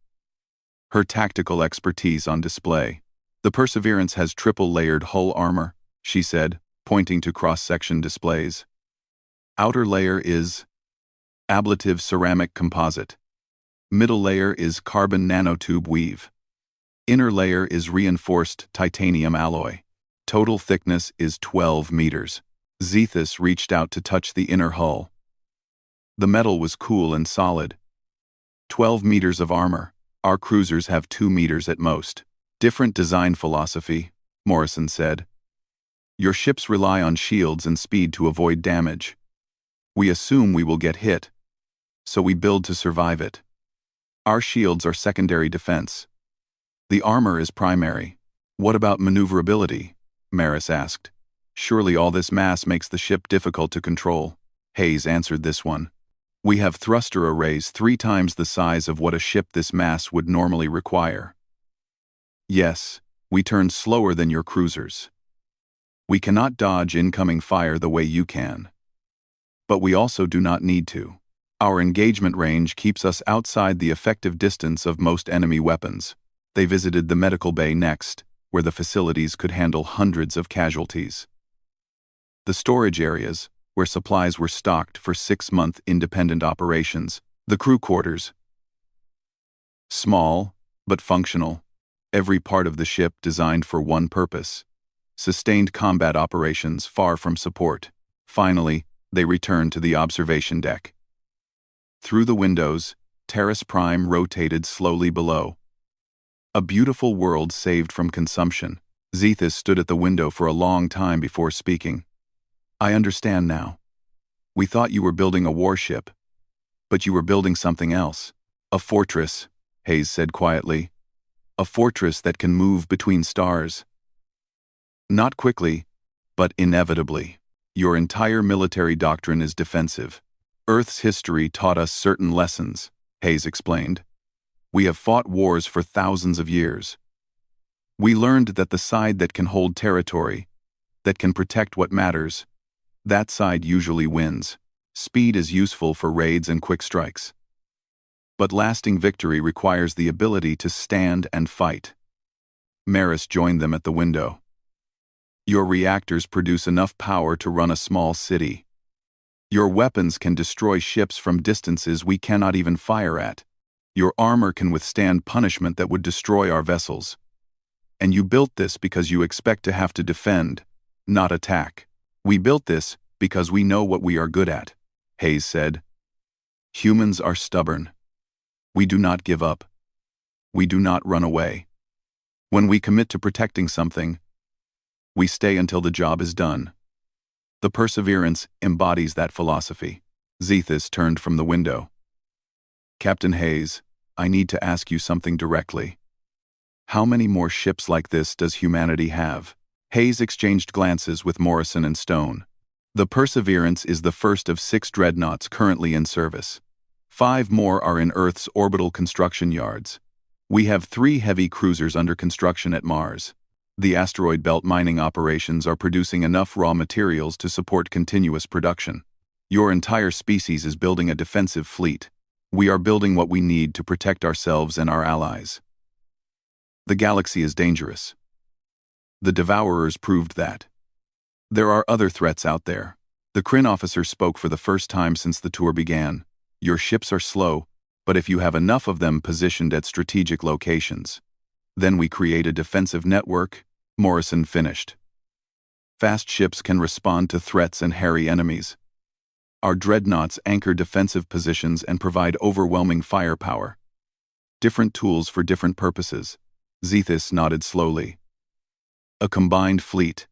Her tactical expertise on display. The Perseverance has triple-layered hull armor, she said, pointing to cross-section displays. Outer layer is ablative ceramic composite. Middle layer is carbon nanotube weave. Inner layer is reinforced titanium alloy. Total thickness is 12 meters. Zethus reached out to touch the inner hull. The metal was cool and solid. 12 meters of armor. Our cruisers have 2 meters at most. Different design philosophy, Morrison said. Your ships rely on shields and speed to avoid damage. We assume we will get hit, so we build to survive it. Our shields are secondary defense. The armor is primary. What about maneuverability? Maris asked. Surely all this mass makes the ship difficult to control. Hayes answered this one. We have thruster arrays 3 times the size of what a ship this mass would normally require. Yes, we turn slower than your cruisers. We cannot dodge incoming fire the way you can. But we also do not need to. Our engagement range keeps us outside the effective distance of most enemy weapons. They visited the medical bay next, where the facilities could handle hundreds of casualties. The storage areas, where supplies were stocked for 6-month independent operations. The crew quarters. Small, but functional. Every part of the ship designed for one purpose. Sustained combat operations far from support. Finally, they returned to the observation deck. Through the windows, Terrace Prime rotated slowly below. A beautiful world saved from consumption. Zethus stood at the window for a long time before speaking. I understand now. We thought you were building a warship, but you were building something else. A fortress, Hayes said quietly. A fortress that can move between stars. Not quickly, but inevitably. Your entire military doctrine is defensive. Earth's history taught us certain lessons, Hayes explained. We have fought wars for thousands of years. We learned that the side that can hold territory, that can protect what matters, that side usually wins. Speed is useful for raids and quick strikes. But lasting victory requires the ability to stand and fight. Maris joined them at the window. Your reactors produce enough power to run a small city. Your weapons can destroy ships from distances we cannot even fire at. Your armor can withstand punishment that would destroy our vessels. And you built this because you expect to have to defend, not attack. We built this because we know what we are good at, Hayes said. Humans are stubborn. We do not give up. We do not run away. When we commit to protecting something, we stay until the job is done. The Perseverance embodies that philosophy. Zethus turned from the window. Captain Hayes, I need to ask you something directly. How many more ships like this does humanity have? Hayes exchanged glances with Morrison and Stone. The Perseverance is the first of 6 dreadnoughts currently in service. 5 more are in Earth's orbital construction yards. We have 3 heavy cruisers under construction at Mars. The asteroid belt mining operations are producing enough raw materials to support continuous production. Your entire species is building a defensive fleet. We are building what we need to protect ourselves and our allies. The galaxy is dangerous. The Devourers proved that. There are other threats out there. The Kryn officer spoke for the first time since the tour began. Your ships are slow, but if you have enough of them positioned at strategic locations, then we create a defensive network, Morrison finished. Fast ships can respond to threats and harry enemies. Our dreadnoughts anchor defensive positions and provide overwhelming firepower. Different tools for different purposes. Zethus nodded slowly. A combined fleet.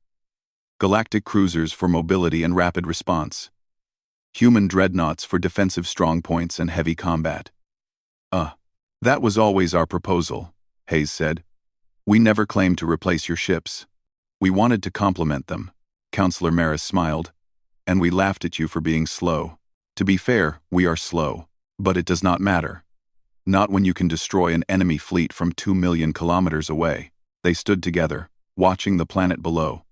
Galactic cruisers for mobility and rapid response. Human dreadnoughts for defensive strongpoints and heavy combat. That was always our proposal, Hayes said. We never claimed to replace your ships. We wanted to complement them. Counselor Maris smiled. And we laughed at you for being slow. To be fair, we are slow. But it does not matter. Not when you can destroy an enemy fleet from 2 million kilometers away. They stood together, watching the planet below.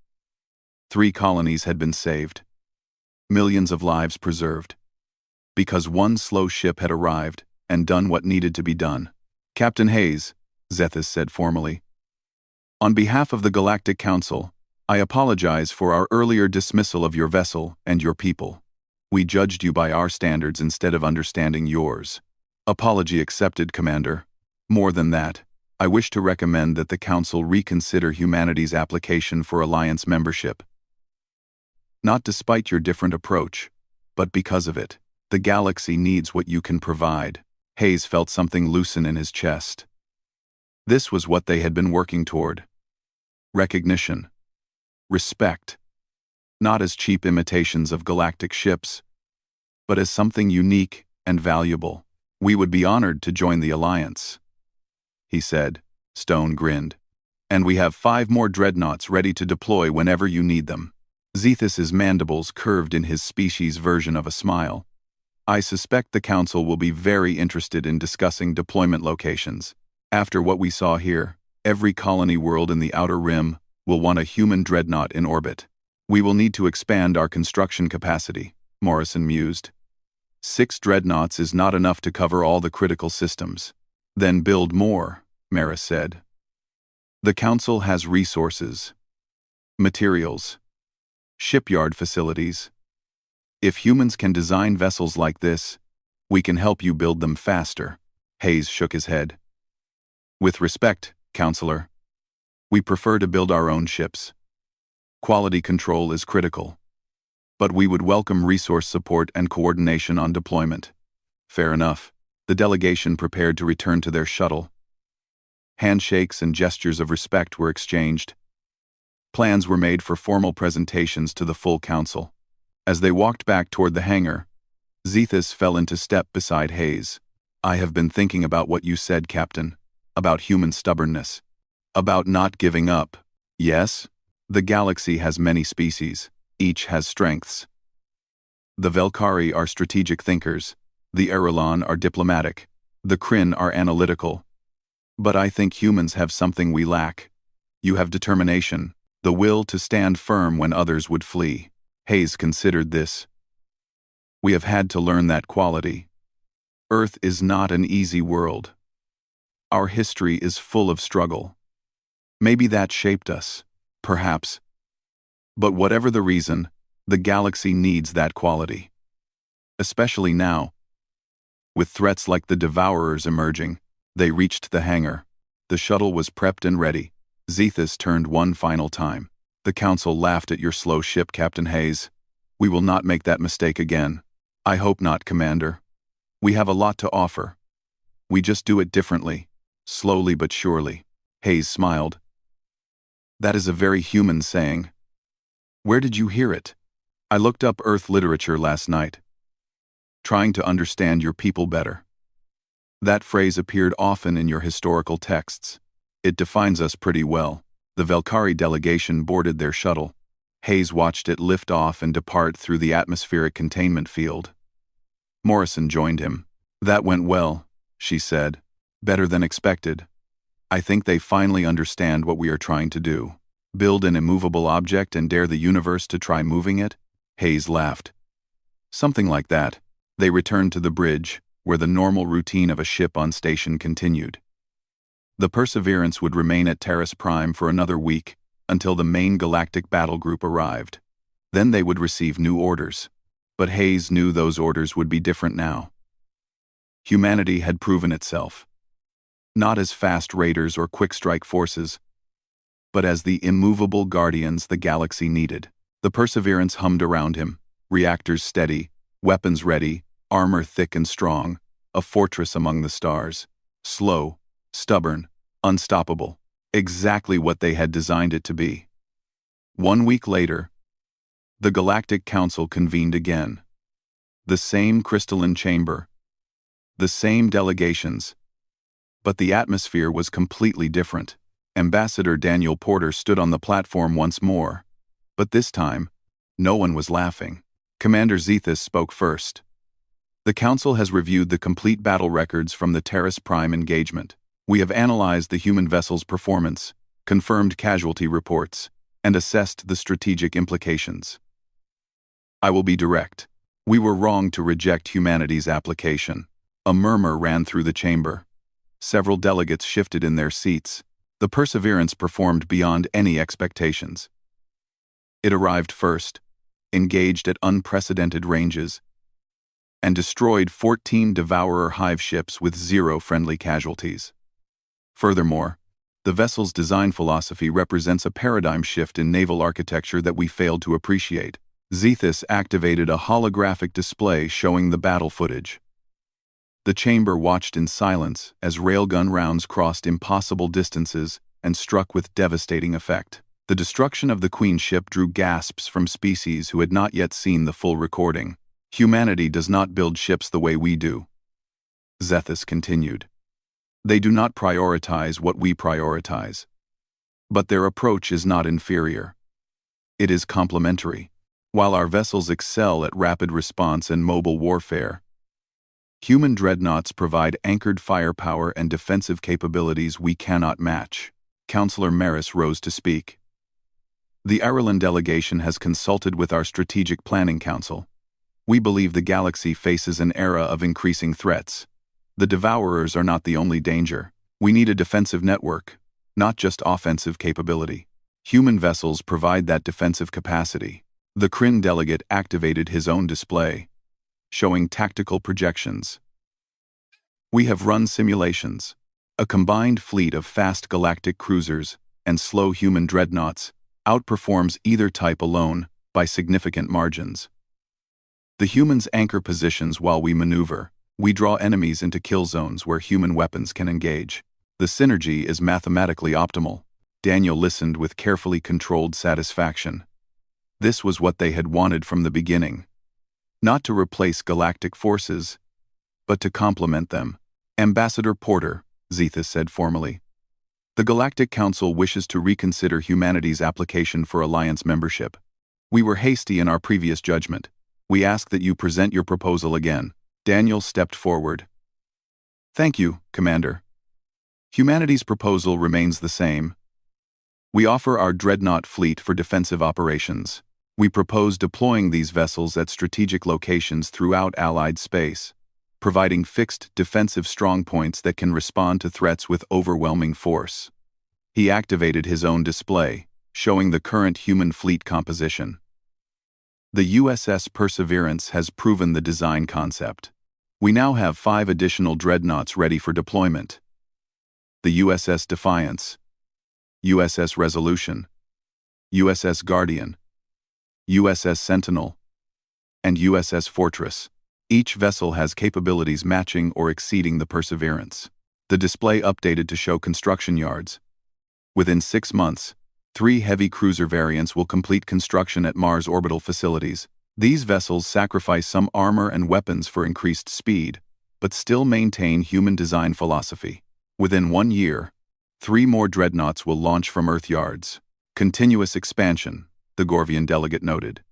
3 colonies had been saved. Millions of lives preserved. Because one slow ship had arrived and done what needed to be done. Captain Hayes, Zethus said formally. On behalf of the Galactic Council, I apologize for our earlier dismissal of your vessel and your people. We judged you by our standards instead of understanding yours. Apology accepted, Commander. More than that, I wish to recommend that the Council reconsider humanity's application for Alliance membership. Not despite your different approach, but because of it. The galaxy needs what you can provide. Hayes felt something loosen in his chest. This was what they had been working toward. Recognition. Respect. Not as cheap imitations of galactic ships, but as something unique and valuable. We would be honored to join the Alliance, he said. Stone grinned. And we have 5 more dreadnoughts ready to deploy whenever you need them. Zethus's mandibles curved in his species version of a smile. I suspect the Council will be very interested in discussing deployment locations. After what we saw here, every colony world in the Outer Rim will want a human dreadnought in orbit. We will need to expand our construction capacity, Morrison mused. 6 dreadnoughts is not enough to cover all the critical systems. Then build more, Maris said. The Council has resources, materials, shipyard facilities. If humans can design vessels like this, we can help you build them faster. Hayes shook his head. With respect, Counselor, we prefer to build our own ships. Quality control is critical. But we would welcome resource support and coordination on deployment. Fair enough. The delegation prepared to return to their shuttle. Handshakes and gestures of respect were exchanged. Plans were made for formal presentations to the full council. As they walked back toward the hangar, Zethus fell into step beside Hayes. I have been thinking about what you said, Captain. About human stubbornness. About not giving up. Yes? The galaxy has many species. Each has strengths. The Velkari are strategic thinkers. The Erelon are diplomatic. The Kryn are analytical. But I think humans have something we lack. You have determination, the will to stand firm when others would flee. Hayes considered this. We have had to learn that quality. Earth is not an easy world. Our history is full of struggle. Maybe that shaped us, perhaps. But whatever the reason, the galaxy needs that quality. Especially now. With threats like the Devourers emerging, they reached the hangar. The shuttle was prepped and ready. Zethus turned one final time. The Council laughed at your slow ship, Captain Hayes. We will not make that mistake again. I hope not, Commander. We have a lot to offer. We just do it differently, slowly but surely. Hayes smiled. That is a very human saying. Where did you hear it? I looked up Earth literature last night, trying to understand your people better. That phrase appeared often in your historical texts. It defines us pretty well. The Velkari delegation boarded their shuttle. Hayes watched it lift off and depart through the atmospheric containment field. Morrison joined him. That went well, she said. Better than expected. I think they finally understand what we are trying to do. Build an immovable object and dare the universe to try moving it? Hayes laughed. Something like that. They returned to the bridge, where the normal routine of a ship on station continued. The Perseverance would remain at Terrace Prime for another week, until the main galactic battle group arrived. Then they would receive new orders. But Hayes knew those orders would be different now. Humanity had proven itself. Not as fast raiders or quick-strike forces, but as the immovable guardians the galaxy needed. The Perseverance hummed around him, reactors steady, weapons ready, armor thick and strong, a fortress among the stars. Slow, stubborn, unstoppable, exactly what they had designed it to be. 1 week later, the Galactic Council convened again. The same crystalline chamber, the same delegations, but the atmosphere was completely different. Ambassador Daniel Porter stood on the platform once more, but this time, no one was laughing. Commander Zethus spoke first. The Council has reviewed the complete battle records from the Terrace Prime engagement. We have analyzed the human vessel's performance, confirmed casualty reports, and assessed the strategic implications. I will be direct. We were wrong to reject humanity's application. A murmur ran through the chamber. Several delegates shifted in their seats. The Perseverance performed beyond any expectations. It arrived first, engaged at unprecedented ranges, and destroyed 14 Devourer hive ships with 0 friendly casualties. Furthermore, the vessel's design philosophy represents a paradigm shift in naval architecture that we failed to appreciate. Zethus activated a holographic display showing the battle footage. The chamber watched in silence as railgun rounds crossed impossible distances and struck with devastating effect. The destruction of the Queen ship drew gasps from species who had not yet seen the full recording. Humanity does not build ships the way we do. Zethus continued. They do not prioritize what we prioritize. But their approach is not inferior. It is complementary. While our vessels excel at rapid response and mobile warfare, human dreadnoughts provide anchored firepower and defensive capabilities we cannot match. Counselor Maris rose to speak. The Ireland delegation has consulted with our Strategic Planning Council. We believe the galaxy faces an era of increasing threats. The Devourers are not the only danger. We need a defensive network, not just offensive capability. Human vessels provide that defensive capacity. The Kryn delegate activated his own display, showing tactical projections. We have run simulations. A combined fleet of fast galactic cruisers and slow human dreadnoughts outperforms either type alone by significant margins. The humans anchor positions while we maneuver. We draw enemies into kill zones where human weapons can engage. The synergy is mathematically optimal. Daniel listened with carefully controlled satisfaction. This was what they had wanted from the beginning. Not to replace galactic forces, but to complement them. Ambassador Porter, Zethus said formally. The Galactic Council wishes to reconsider humanity's application for Alliance membership. We were hasty in our previous judgment. We ask that you present your proposal again. Daniel stepped forward. Thank you, Commander. Humanity's proposal remains the same. We offer our Dreadnought fleet for defensive operations. We propose deploying these vessels at strategic locations throughout Allied space, providing fixed defensive strongpoints that can respond to threats with overwhelming force. He activated his own display, showing the current human fleet composition. The USS Perseverance has proven the design concept. We now have 5 additional dreadnoughts ready for deployment. The USS Defiance, USS Resolution, USS Guardian, USS Sentinel, and USS Fortress. Each vessel has capabilities matching or exceeding the Perseverance. The display updated to show construction yards. Within 6 months, 3 heavy cruiser variants will complete construction at Mars orbital facilities. These vessels sacrifice some armor and weapons for increased speed, but still maintain human design philosophy. Within 1 year, 3 more dreadnoughts will launch from Earth yards. Continuous expansion, the Gorvian delegate noted.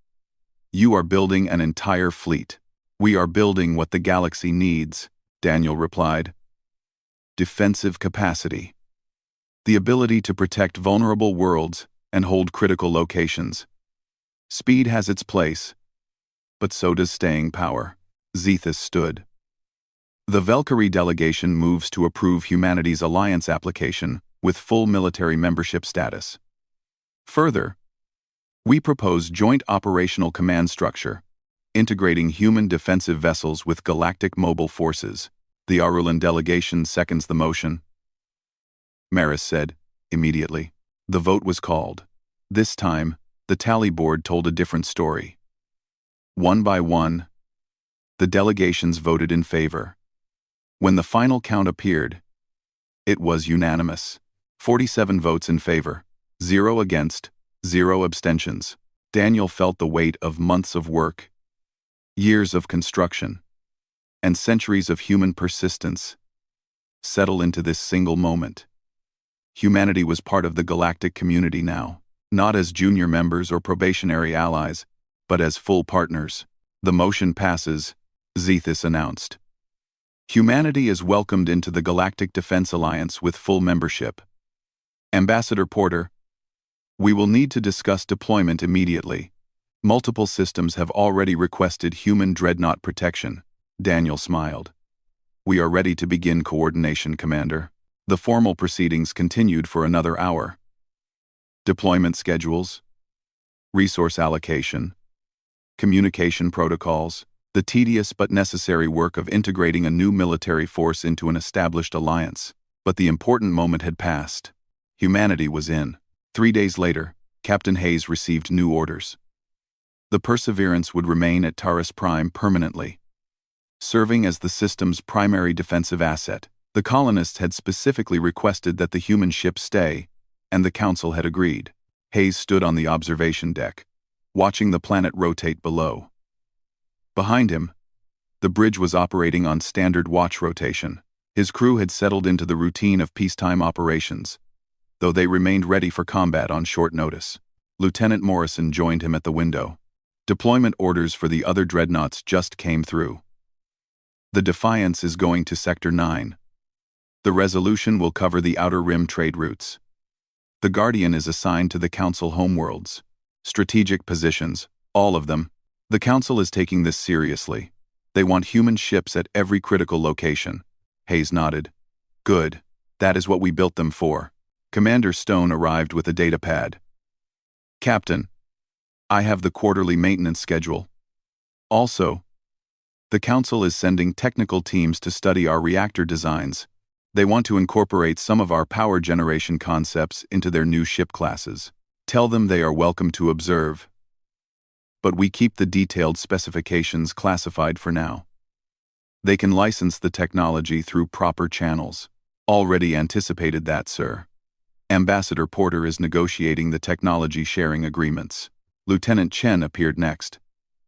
You are building an entire fleet. We are building what the galaxy needs, Daniel replied. Defensive capacity. The ability to protect vulnerable worlds and hold critical locations. Speed has its place, but so does staying power. Zethus stood. The Valkyrie delegation moves to approve humanity's alliance application with full military membership status. Further, we propose joint operational command structure, integrating human defensive vessels with galactic mobile forces. The Arulan delegation seconds the motion. Maris said, immediately. The vote was called. This time, the tally board told a different story. One by one, the delegations voted in favor. When the final count appeared, it was unanimous. 47 votes in favor, 0 against, 0 abstentions. Daniel felt the weight of months of work, years of construction, and centuries of human persistence settle into this single moment. Humanity was part of the galactic community now, not as junior members or probationary allies, but as full partners. The motion passes, Zethus announced. Humanity is welcomed into the Galactic Defense Alliance with full membership. Ambassador Porter, we will need to discuss deployment immediately. Multiple systems have already requested human dreadnought protection. Daniel smiled. We are ready to begin coordination, Commander. The formal proceedings continued for another hour. Deployment schedules, resource allocation, communication protocols, the tedious but necessary work of integrating a new military force into an established alliance. But the important moment had passed. Humanity was in. 3 days later, Captain Hayes received new orders. The Perseverance would remain at Taurus Prime permanently, serving as the system's primary defensive asset. The colonists had specifically requested that the human ship stay, and the Council had agreed. Hayes stood on the observation deck, watching the planet rotate below. Behind him, the bridge was operating on standard watch rotation. His crew had settled into the routine of peacetime operations, though they remained ready for combat on short notice. Lieutenant Morrison joined him at the window. Deployment orders for the other dreadnoughts just came through. The Defiance is going to Sector 9. The Resolution will cover the Outer Rim trade routes. The Guardian is assigned to the Council homeworlds. Strategic positions, all of them. The Council is taking this seriously. They want human ships at every critical location. Hayes nodded. Good. That is what we built them for. Commander Stone arrived with a data pad. Captain, I have the quarterly maintenance schedule. Also, the Council is sending technical teams to study our reactor designs. They want to incorporate some of our power generation concepts into their new ship classes. Tell them they are welcome to observe. But we keep the detailed specifications classified for now. They can license the technology through proper channels. Already anticipated that, sir. Ambassador Porter is negotiating the technology sharing agreements. Lieutenant Chen appeared next.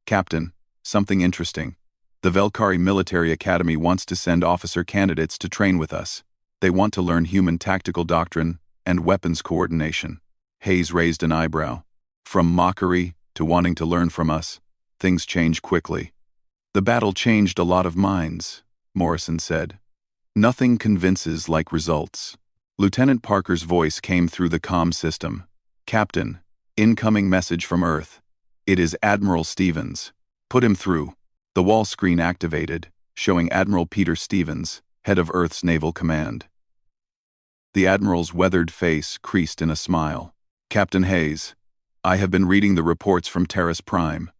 Captain, something interesting. The Velkari Military Academy wants to send officer candidates to train with us. They want to learn human tactical doctrine and weapons coordination. Hayes raised an eyebrow. From mockery to wanting to learn from us, things change quickly. The battle changed a lot of minds, Morrison said. Nothing convinces like results. Lieutenant Parker's voice came through the comm system. Captain, incoming message from Earth. It is Admiral Stevens. Put him through. The wall screen activated, showing Admiral Peter Stevens, head of Earth's Naval Command. The Admiral's weathered face creased in a smile. Captain Hayes, I have been reading the reports from Terrace Prime.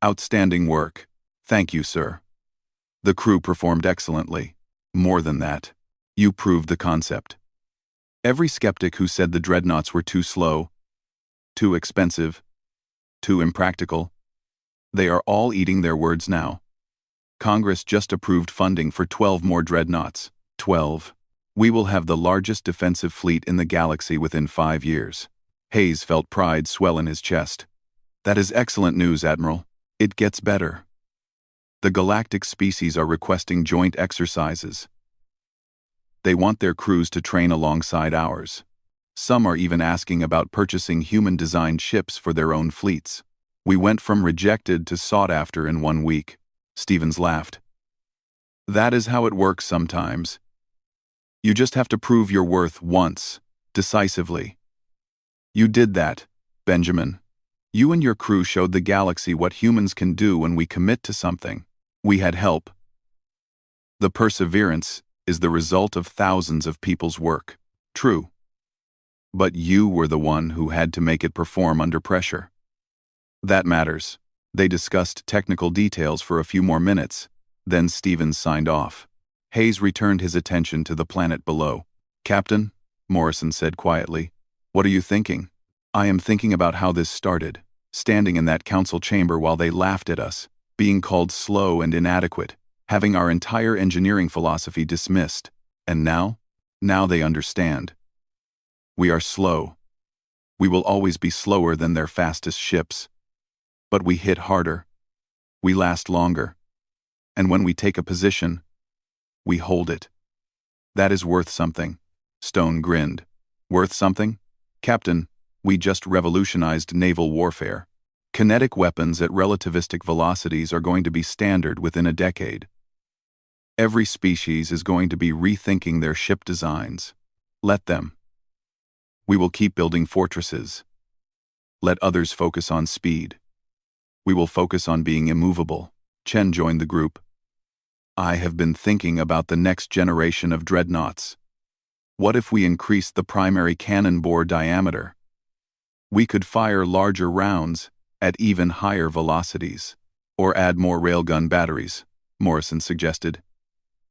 Outstanding work. Thank you, sir. The crew performed excellently. More than that, you proved the concept. Every skeptic who said the dreadnoughts were too slow, too expensive, too impractical, they are all eating their words now. Congress just approved funding for 12 more dreadnoughts. 12. We will have the largest defensive fleet in the galaxy within 5 years. Hayes felt pride swell in his chest. That is excellent news, Admiral. It gets better. The galactic species are requesting joint exercises. They want their crews to train alongside ours. Some are even asking about purchasing human-designed ships for their own fleets. We went from rejected to sought after in 1 week. Stevens laughed. That is how it works sometimes. You just have to prove your worth once, decisively. You did that, Benjamin. You and your crew showed the galaxy what humans can do when we commit to something. We had help. The perseverance is the result of thousands of people's work. True. But you were the one who had to make it perform under pressure. That matters. They discussed technical details for a few more minutes, then Stevens signed off. Hayes returned his attention to the planet below. Captain, Morrison said quietly, what are you thinking? I am thinking about how this started, standing in that council chamber while they laughed at us, being called slow and inadequate, having our entire engineering philosophy dismissed. And now? Now they understand. We are slow. We will always be slower than their fastest ships. But we hit harder. We last longer. And when we take a position, we hold it. That is worth something. Stone grinned. Worth something? Captain, we just revolutionized naval warfare. Kinetic weapons at relativistic velocities are going to be standard within a decade. Every species is going to be rethinking their ship designs. Let them. We will keep building fortresses. Let others focus on speed. We will focus on being immovable. Chen joined the group. I have been thinking about the next generation of dreadnoughts. What if we increased the primary cannon bore diameter? We could fire larger rounds at even higher velocities. Or add more railgun batteries, Morrison suggested.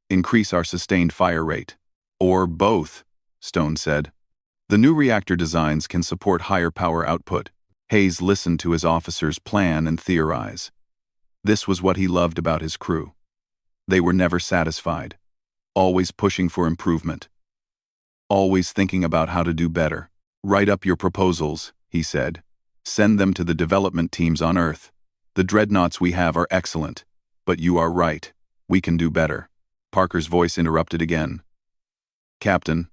Increase our sustained fire rate. Or both, Stone said. The new reactor designs can support higher power output. Hayes listened to his officers plan and theorize. This was what he loved about his crew. They were never satisfied, always pushing for improvement, always thinking about how to do better. Write up your proposals, he said. Send them to the development teams on Earth. The dreadnoughts we have are excellent, but you are right. We can do better. Parker's voice interrupted again. Captain,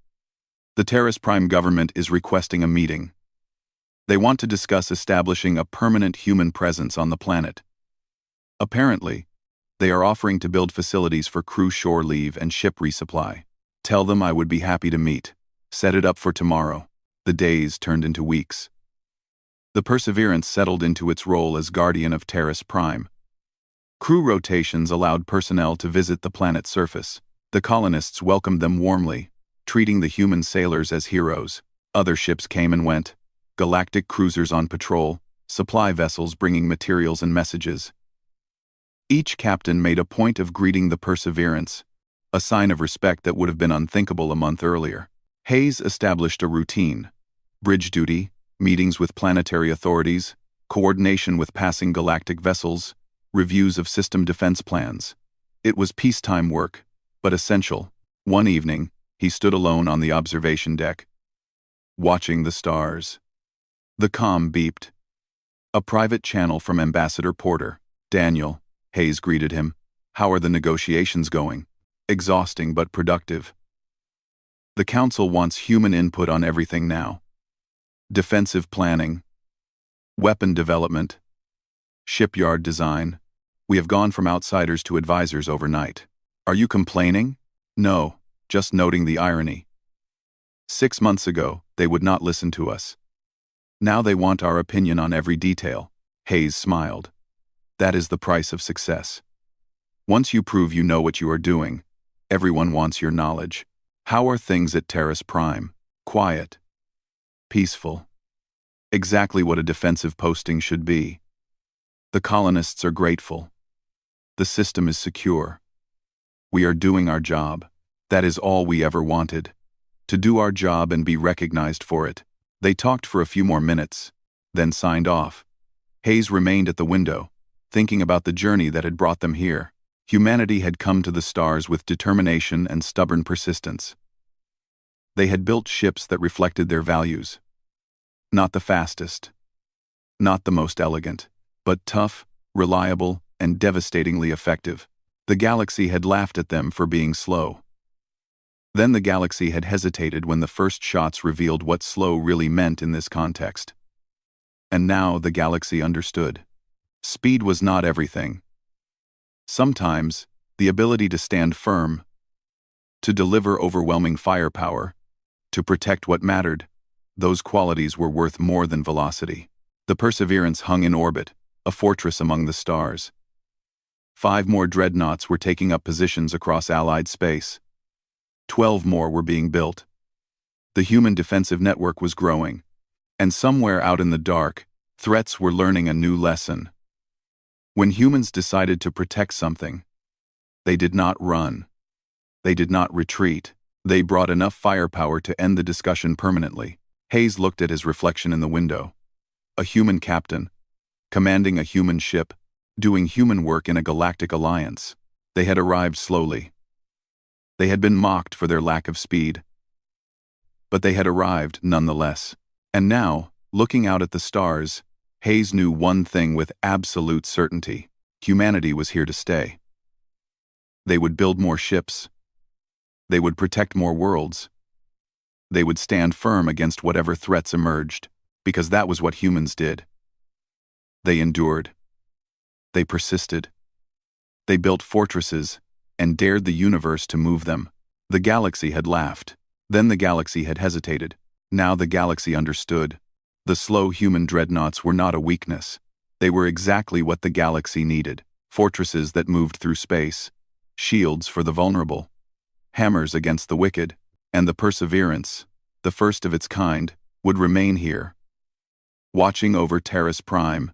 The Terrace Prime government is requesting a meeting. They want to discuss establishing a permanent human presence on the planet. Apparently, they are offering to build facilities for crew shore leave and ship resupply. Tell them I would be happy to meet. Set it up for tomorrow. The days turned into weeks. The Perseverance settled into its role as guardian of Terrace Prime. Crew rotations allowed personnel to visit the planet's surface. The colonists welcomed them warmly, treating the human sailors as heroes. Other ships came and went, galactic cruisers on patrol, supply vessels bringing materials and messages. Each captain made a point of greeting the Perseverance, a sign of respect that would have been unthinkable a month earlier. Hayes established a routine: bridge duty, meetings with planetary authorities, coordination with passing galactic vessels, reviews of system defense plans. It was peacetime work, but essential. One evening, he stood alone on the observation deck, watching the stars. The comm beeped. A private channel from Ambassador Porter. "Daniel," Hayes greeted him. "How are the negotiations going?" "Exhausting but productive. The Council wants human input on everything now. Defensive planning, weapon development, shipyard design. We have gone from outsiders to advisors overnight." "Are you complaining?" "No, just noting the irony. 6 months ago, they would not listen to us. Now they want our opinion on every detail." Hayes smiled. "That is the price of success. Once you prove you know what you are doing, everyone wants your knowledge." "How are things at Terrace Prime?" "Quiet. Peaceful. Exactly what a defensive posting should be. The colonists are grateful. The system is secure. We are doing our job. That is all we ever wanted. To do our job and be recognized for it." They talked for a few more minutes, then signed off. Hayes remained at the window, thinking about the journey that had brought them here. Humanity had come to the stars with determination and stubborn persistence. They had built ships that reflected their values. Not the fastest, not the most elegant, but tough, reliable, and devastatingly effective. The galaxy had laughed at them for being slow. Then the galaxy had hesitated when the first shots revealed what slow really meant in this context. And now the galaxy understood. Speed was not everything. Sometimes, the ability to stand firm, to deliver overwhelming firepower, to protect what mattered, those qualities were worth more than velocity. The Perseverance hung in orbit, a fortress among the stars. 5 more dreadnoughts were taking up positions across Allied space. 12 more were being built. The human defensive network was growing, and somewhere out in the dark, threats were learning a new lesson. When humans decided to protect something, they did not run. They did not retreat. They brought enough firepower to end the discussion permanently. Hayes looked at his reflection in the window. A human captain, commanding a human ship, doing human work in a galactic alliance. They had arrived slowly. They had been mocked for their lack of speed. But they had arrived nonetheless. And now, looking out at the stars, Hayes knew one thing with absolute certainty: humanity was here to stay. They would build more ships. They would protect more worlds. They would stand firm against whatever threats emerged, because that was what humans did. They endured. They persisted. They built fortresses and dared the universe to move them. The galaxy had laughed. Then the galaxy had hesitated. Now the galaxy understood. The slow human dreadnoughts were not a weakness. They were exactly what the galaxy needed: fortresses that moved through space, shields for the vulnerable, hammers against the wicked. And the Perseverance, the first of its kind, would remain here, watching over Terrace Prime,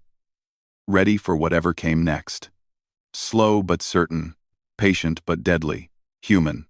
ready for whatever came next. Slow but certain, patient but deadly, human.